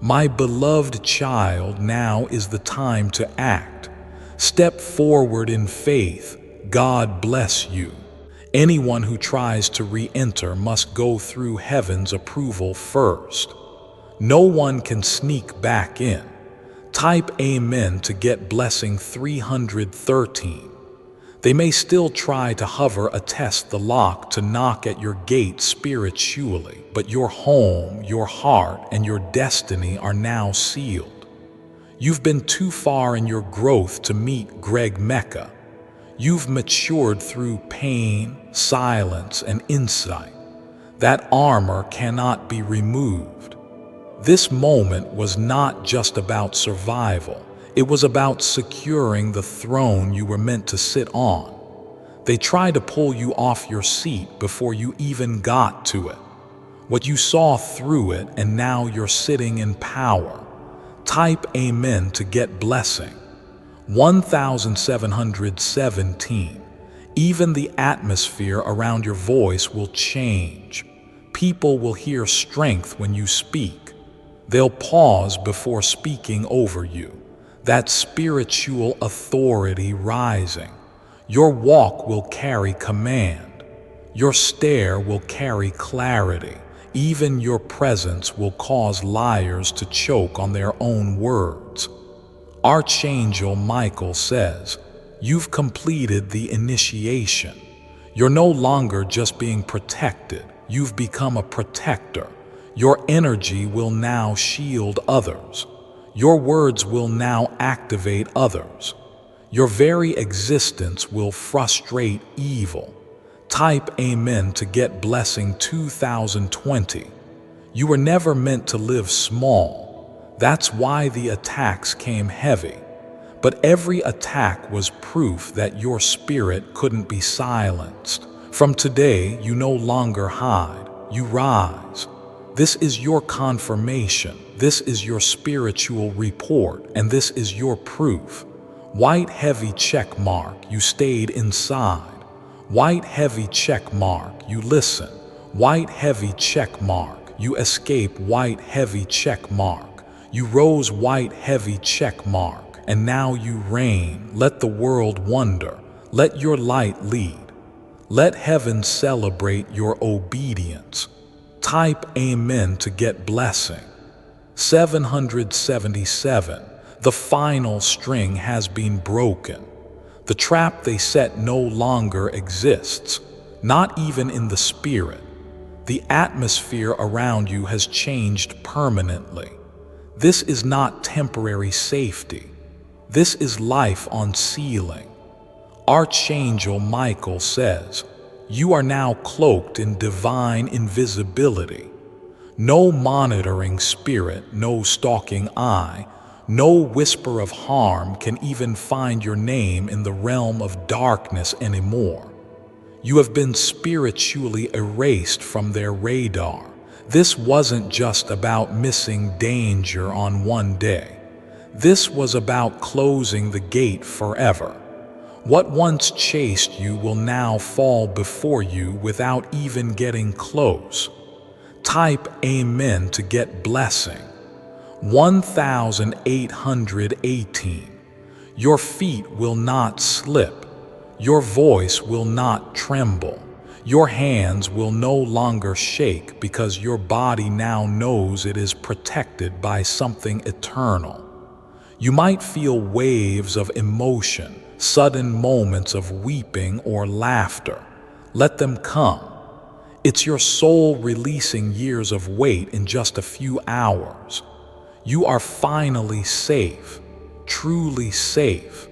My beloved child, now is the time to act. Step forward in faith. God bless you. Anyone who tries to re-enter must go through heaven's approval first. No one can sneak back in. Type Amen to get blessing 313. They may still try to hover attest the lock to knock at your gate spiritually, but your home, your heart, and your destiny are now sealed. You've been too far in your growth to meet Greg Mecca. You've matured through pain, silence, and insight. That armor cannot be removed. This moment was not just about survival. It was about securing the throne you were meant to sit on. They tried to pull you off your seat before you even got to it. What you saw through it, and now you're sitting in power. Type Amen to get blessing. 1717. Even the atmosphere around your voice will change. People will hear strength when you speak. They'll pause before speaking over you. That spiritual authority rising. Your walk will carry command. Your stare will carry clarity. Even your presence will cause liars to choke on their own words. Archangel Michael says, you've completed the initiation. You're no longer just being protected. You've become a protector. Your energy will now shield others. Your words will now activate others. Your very existence will frustrate evil. Type Amen to get blessing 2020. You were never meant to live small. That's why the attacks came heavy. But every attack was proof that your spirit couldn't be silenced. From today, you no longer hide. You rise. This is your confirmation. This is your spiritual report, and this is your proof. White heavy check mark, you stayed inside. White heavy check mark, you listen. White heavy check mark, you escape. White heavy check mark, you rose. White heavy check mark, and now you reign. Let the world wonder. Let your light lead. Let heaven celebrate your obedience. Type Amen to get blessing. 777. The final string has been broken. The trap they set no longer exists, not even in the spirit. The atmosphere around you has changed permanently. This is not temporary safety. This is life on ceiling. Archangel Michael says, you are now cloaked in divine invisibility. No monitoring spirit, no stalking eye, no whisper of harm can even find your name in the realm of darkness anymore. You have been spiritually erased from their radar. This wasn't just about missing danger on one day. This was about closing the gate forever. What once chased you will now fall before you without even getting close. Type Amen to get blessing. 1818. Your feet will not slip. Your voice will not tremble. Your hands will no longer shake because your body now knows it is protected by something eternal. You might feel waves of emotion, sudden moments of weeping or laughter. Let them come. It's your soul releasing years of weight in just a few hours. You are finally safe, truly safe.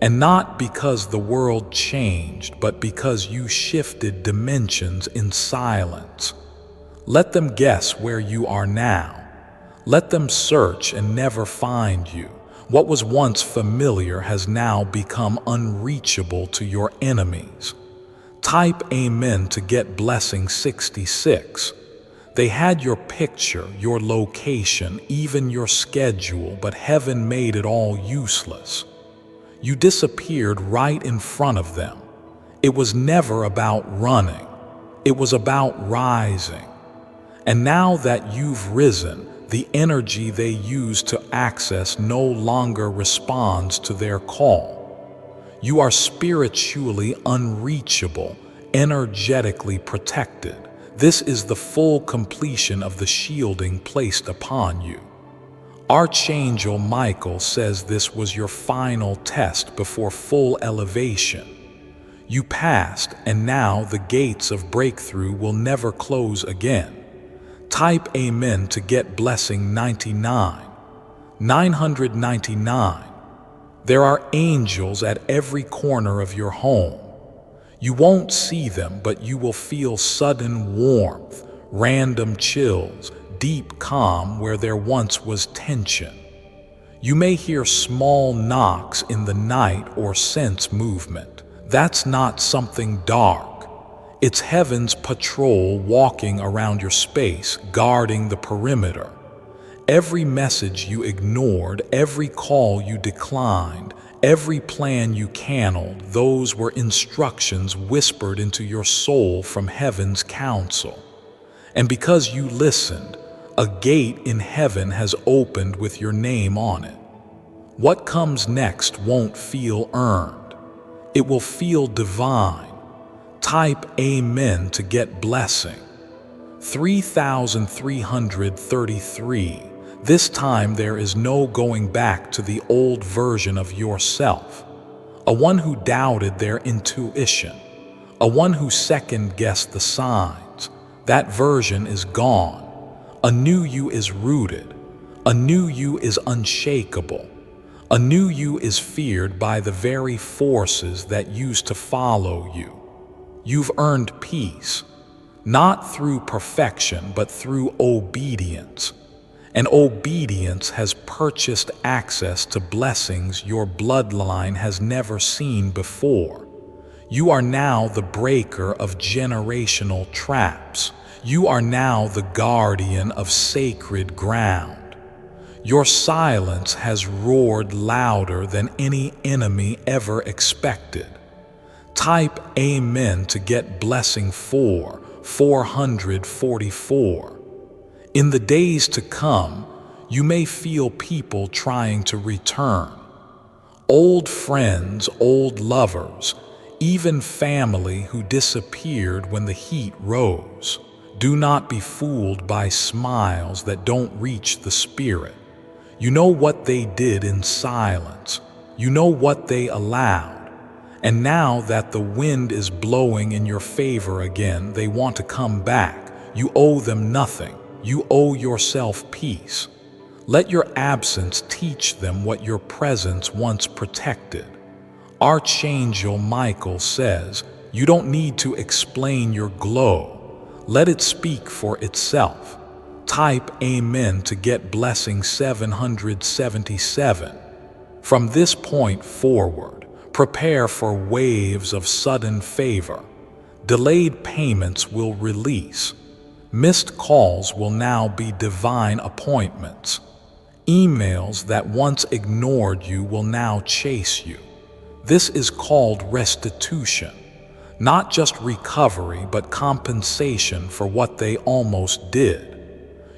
And not because the world changed, but because you shifted dimensions in silence. Let them guess where you are now. Let them search and never find you. What was once familiar has now become unreachable to your enemies. Type Amen to get blessing 66. They had your picture, your location, even your schedule, but heaven made it all useless. You disappeared right in front of them. It was never about running. It was about rising. And now that you've risen, the energy they use to access no longer responds to their call. You are spiritually unreachable, energetically protected. This is the full completion of the shielding placed upon you. Archangel Michael says this was your final test before full elevation. You passed, and now the gates of breakthrough will never close again. Type Amen to get blessing 99. 999. There are angels at every corner of your home. You won't see them, but you will feel sudden warmth, random chills, deep calm where there once was tension. You may hear small knocks in the night or sense movement. That's not something dark. It's heaven's patrol walking around your space, guarding the perimeter. Every message you ignored, every call you declined, every plan you canceled, those were instructions whispered into your soul from heaven's counsel. And because you listened, a gate in heaven has opened with your name on it. What comes next won't feel earned. It will feel divine. Type Amen to get blessing. 3333. This time there is no going back to the old version of yourself. A one who doubted their intuition. A one who second-guessed the signs. That version is gone. A new you is rooted. A new you is unshakable. A new you is feared by the very forces that used to follow you. You've earned peace, not through perfection, but through obedience. And obedience has purchased access to blessings your bloodline has never seen before. You are now the breaker of generational traps. You are now the guardian of sacred ground. Your silence has roared louder than any enemy ever expected. Type Amen to get blessing 444. In the days to come, you may feel people trying to return. Old friends, old lovers, even family who disappeared when the heat rose. Do not be fooled by smiles that don't reach the spirit. You know what they did in silence. You know what they allowed. And now that the wind is blowing in your favor again, they want to come back. You owe them nothing. You owe yourself peace. Let your absence teach them what your presence once protected. Archangel Michael says, you don't need to explain your glow. Let it speak for itself. Type Amen to get blessing 777. From this point forward, prepare for waves of sudden favor. Delayed payments will release. Missed calls will now be divine appointments. Emails that once ignored you will now chase you. This is called restitution. Not just recovery, but compensation for what they almost did.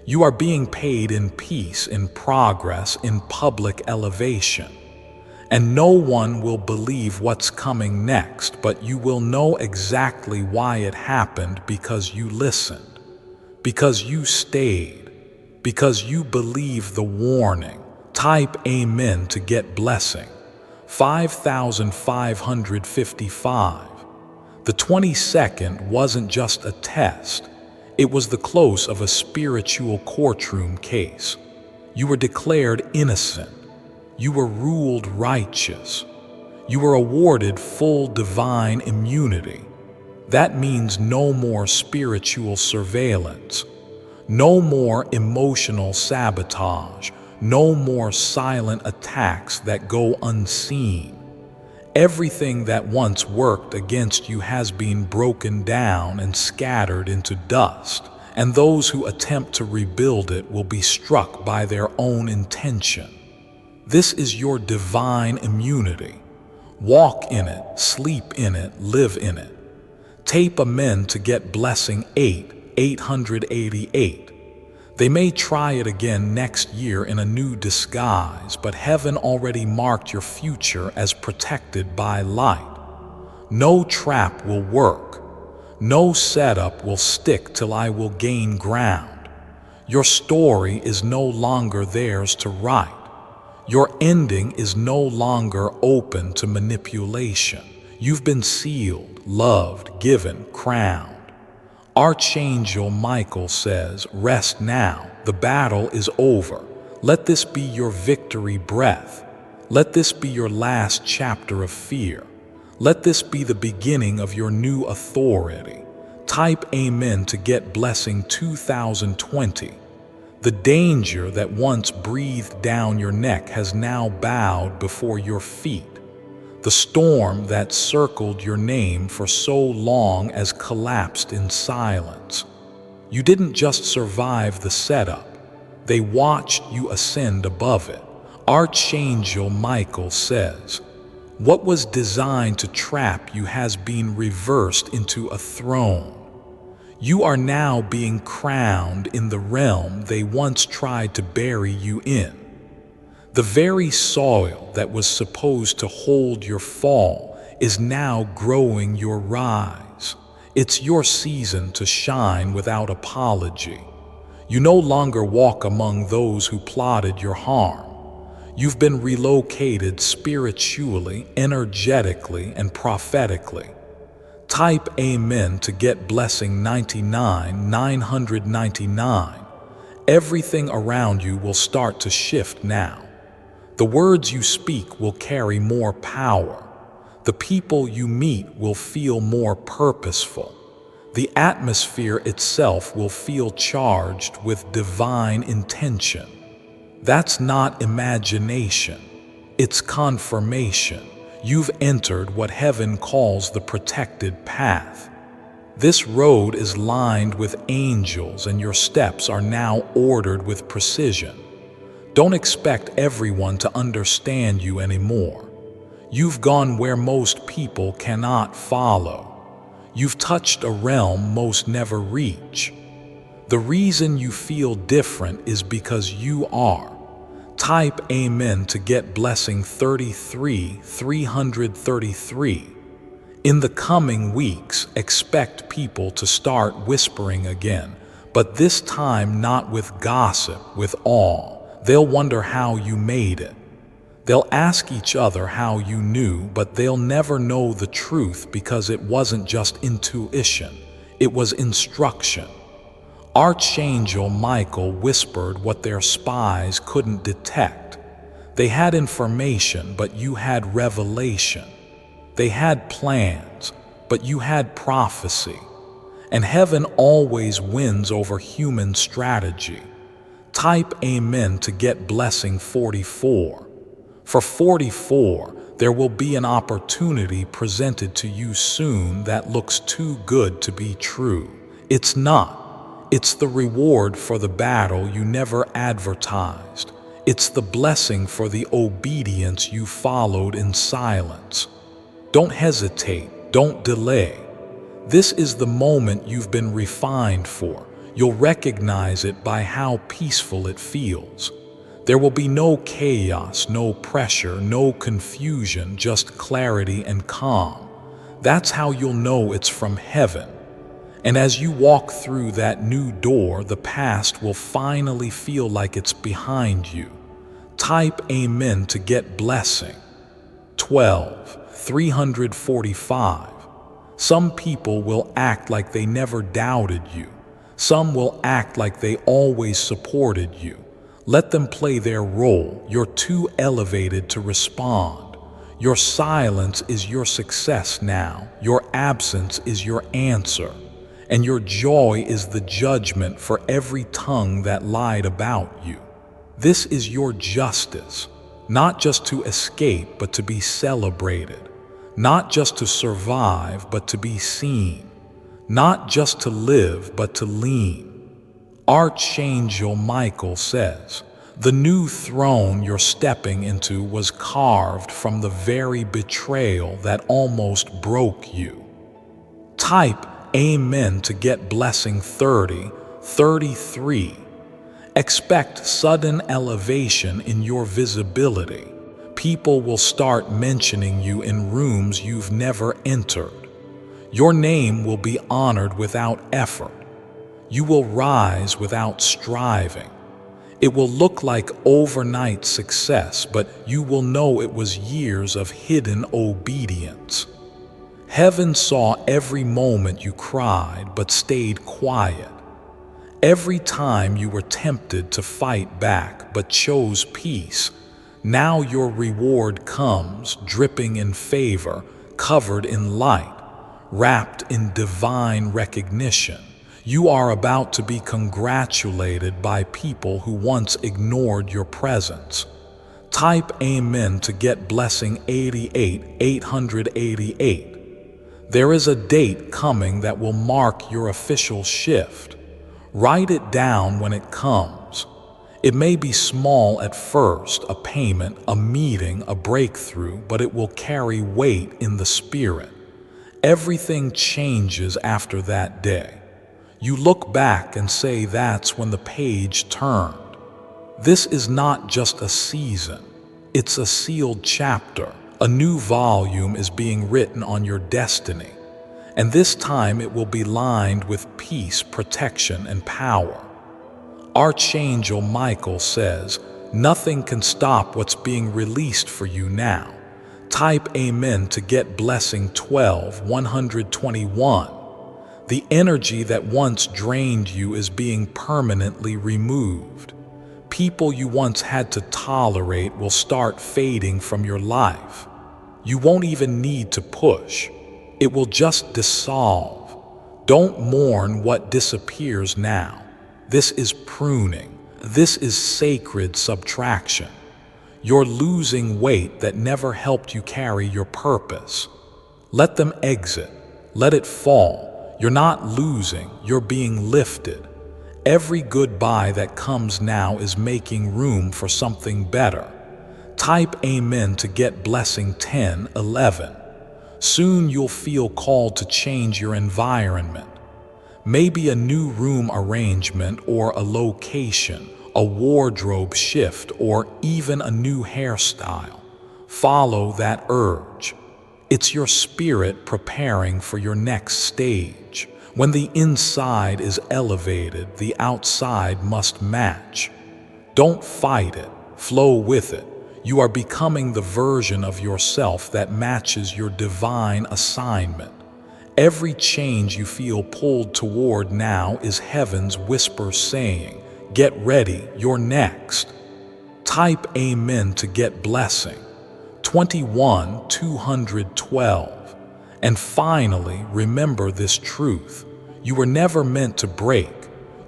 You are being paid in peace, in progress, in public elevation. And no one will believe what's coming next, but you will know exactly why it happened because you listened, because you stayed, because you believe the warning. Type Amen to get blessing. 5555. The 22nd wasn't just a test, it was the close of a spiritual courtroom case. You were declared innocent. You were ruled righteous. You were awarded full divine immunity. That means no more spiritual surveillance, no more emotional sabotage, no more silent attacks that go unseen. Everything that once worked against you has been broken down and scattered into dust, and those who attempt to rebuild it will be struck by their own intention. This is your divine immunity. Walk in it, sleep in it, live in it. Tape Amen to get blessing 888. They may try it again next year in a new disguise, but heaven already marked your future as protected by light. No trap will work. No setup will stick till I will gain ground. Your story is no longer theirs to write. Your ending is no longer open to manipulation. You've been sealed, loved, given, crowned. Archangel Michael says, rest now, the battle is over. Let this be your victory breath. Let this be your last chapter of fear. Let this be the beginning of your new authority. Type Amen to get blessing 2020. The danger that once breathed down your neck has now bowed before your feet. The storm that circled your name for so long has collapsed in silence. You didn't just survive the setup, they watched you ascend above it. Archangel Michael says, what was designed to trap you has been reversed into a throne. You are now being crowned in the realm they once tried to bury you in. The very soil that was supposed to hold your fall is now growing your rise. It's your season to shine without apology. You no longer walk among those who plotted your harm. You've been relocated spiritually, energetically, and prophetically. Type Amen to get blessing 999. Everything around you will start to shift now. The words you speak will carry more power. The people you meet will feel more purposeful. The atmosphere itself will feel charged with divine intention. That's not imagination. It's confirmation. You've entered what heaven calls the protected path. This road is lined with angels, and your steps are now ordered with precision. Don't expect everyone to understand you anymore. You've gone where most people cannot follow. You've touched a realm most never reach. The reason you feel different is because you are. Type Amen to get blessing 333. In the coming weeks, expect people to start whispering again, but this time not with gossip, with awe. They'll wonder how you made it. They'll ask each other how you knew, but they'll never know the truth because it wasn't just intuition, it was instruction. Archangel Michael whispered what their spies couldn't detect. They had information, but you had revelation. They had plans, but you had prophecy. And heaven always wins over human strategy. Type Amen to get blessing 44. For 44, there will be an opportunity presented to you soon that looks too good to be true. It's not. It's the reward for the battle you never advertised. It's the blessing for the obedience you followed in silence. Don't hesitate, don't delay. This is the moment you've been refined for. You'll recognize it by how peaceful it feels. There will be no chaos, no pressure, no confusion, just clarity and calm. That's how you'll know it's from heaven. And as you walk through that new door, the past will finally feel like it's behind you. Type Amen to get blessing. 12. 345. Some people will act like they never doubted you. Some will act like they always supported you. Let them play their role. You're too elevated to respond. Your silence is your success now. Your absence is your answer. And your joy is the judgment for every tongue that lied about you. This is your justice, not just to escape, but to be celebrated. Not just to survive, but to be seen. Not just to live, but to lean. Archangel Michael says, the new throne you're stepping into was carved from the very betrayal that almost broke you. Type Amen to get blessing 30. 33. Expect sudden elevation in your visibility. People will start mentioning you in rooms you've never entered. Your name will be honored without effort. You will rise without striving. It will look like overnight success, but you will know it was years of hidden obedience. Heaven saw every moment you cried but stayed quiet. Every time you were tempted to fight back but chose peace. Now your reward comes, dripping in favor, covered in light, wrapped in divine recognition. You are about to be congratulated by people who once ignored your presence. Type Amen to get blessing 88. 888. There is a date coming that will mark your official shift. Write it down when it comes. It may be small at first, a payment, a meeting, a breakthrough, but it will carry weight in the spirit. Everything changes after that day. You look back and say that's when the page turned. This is not just a season. It's a sealed chapter. A new volume is being written on your destiny. And this time it will be lined with peace, protection, and power. Archangel Michael says, nothing can stop what's being released for you now. Type Amen to get blessing 12. 121. The energy that once drained you is being permanently removed. People you once had to tolerate will start fading from your life. You won't even need to push. It will just dissolve. Don't mourn what disappears now. This is pruning. This is sacred subtraction. You're losing weight that never helped you carry your purpose. Let them exit. Let it fall. You're not losing, you're being lifted. Every goodbye that comes now is making room for something better. Type Amen to get blessing 10. 11. Soon you'll feel called to change your environment. Maybe a new room arrangement or a location, a wardrobe shift, or even a new hairstyle. Follow that urge. It's your spirit preparing for your next stage. When the inside is elevated, the outside must match. Don't fight it, flow with it. You are becoming the version of yourself that matches your divine assignment. Every change you feel pulled toward now is heaven's whisper saying, get ready, you're next. Type Amen to get blessing. 21. 212. And finally, remember this truth. You were never meant to break.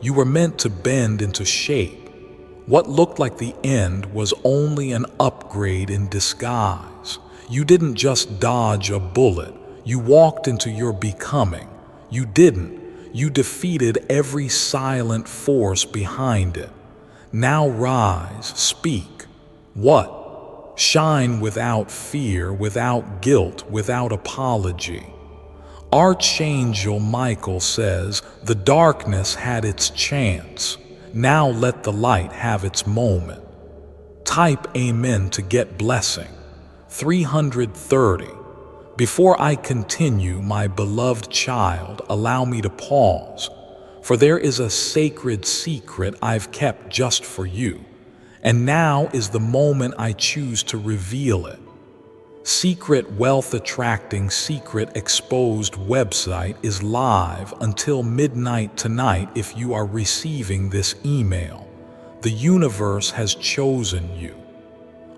You were meant to bend into shape. What looked like the end was only an upgrade in disguise. You didn't just dodge a bullet. You walked into your becoming. You didn't. You defeated every silent force behind it. Now rise, speak. What? Shine without fear, without guilt, without apology. Archangel Michael says, the darkness had its chance. Now let the light have its moment. Type Amen to get blessing. 330. Before I continue, my beloved child, allow me to pause, for there is a sacred secret I've kept just for you, and now is the moment I choose to reveal it. Secret Wealth Attracting Secret Exposed website is live until midnight tonight. If you are receiving this email, the universe has chosen you.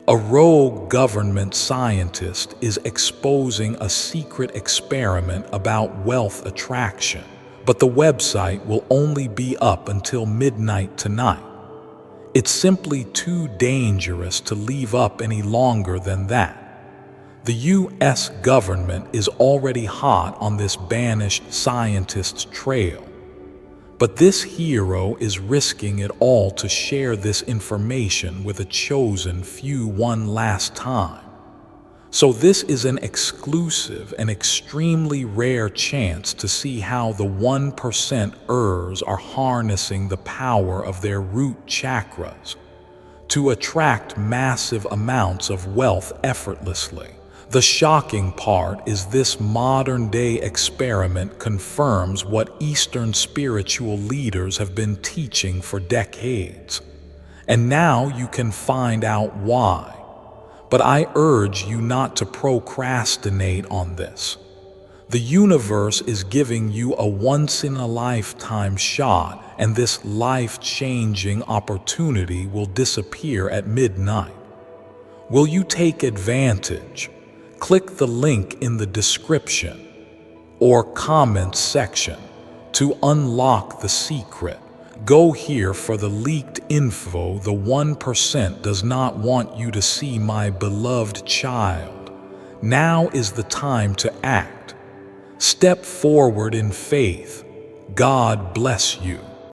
A rogue government scientist is exposing a secret experiment about wealth attraction, but the website will only be up until midnight tonight. It's simply too dangerous to leave up any longer than that. The US government is already hot on this banished scientist's trail. But this hero is risking it all to share this information with a chosen few one last time. So this is an exclusive and extremely rare chance to see how the 1%ers are harnessing the power of their root chakras to attract massive amounts of wealth effortlessly. The shocking part is this modern-day experiment confirms what Eastern spiritual leaders have been teaching for decades. And now you can find out why. But I urge you not to procrastinate on this. The universe is giving you a once-in-a-lifetime shot, and this life-changing opportunity will disappear at midnight. Will you take advantage? Click the link in the description or comments section to unlock the secret. Go here for the leaked info. The 1% does not want you to see, my beloved child. Now is the time to act. Step forward in faith. God bless you.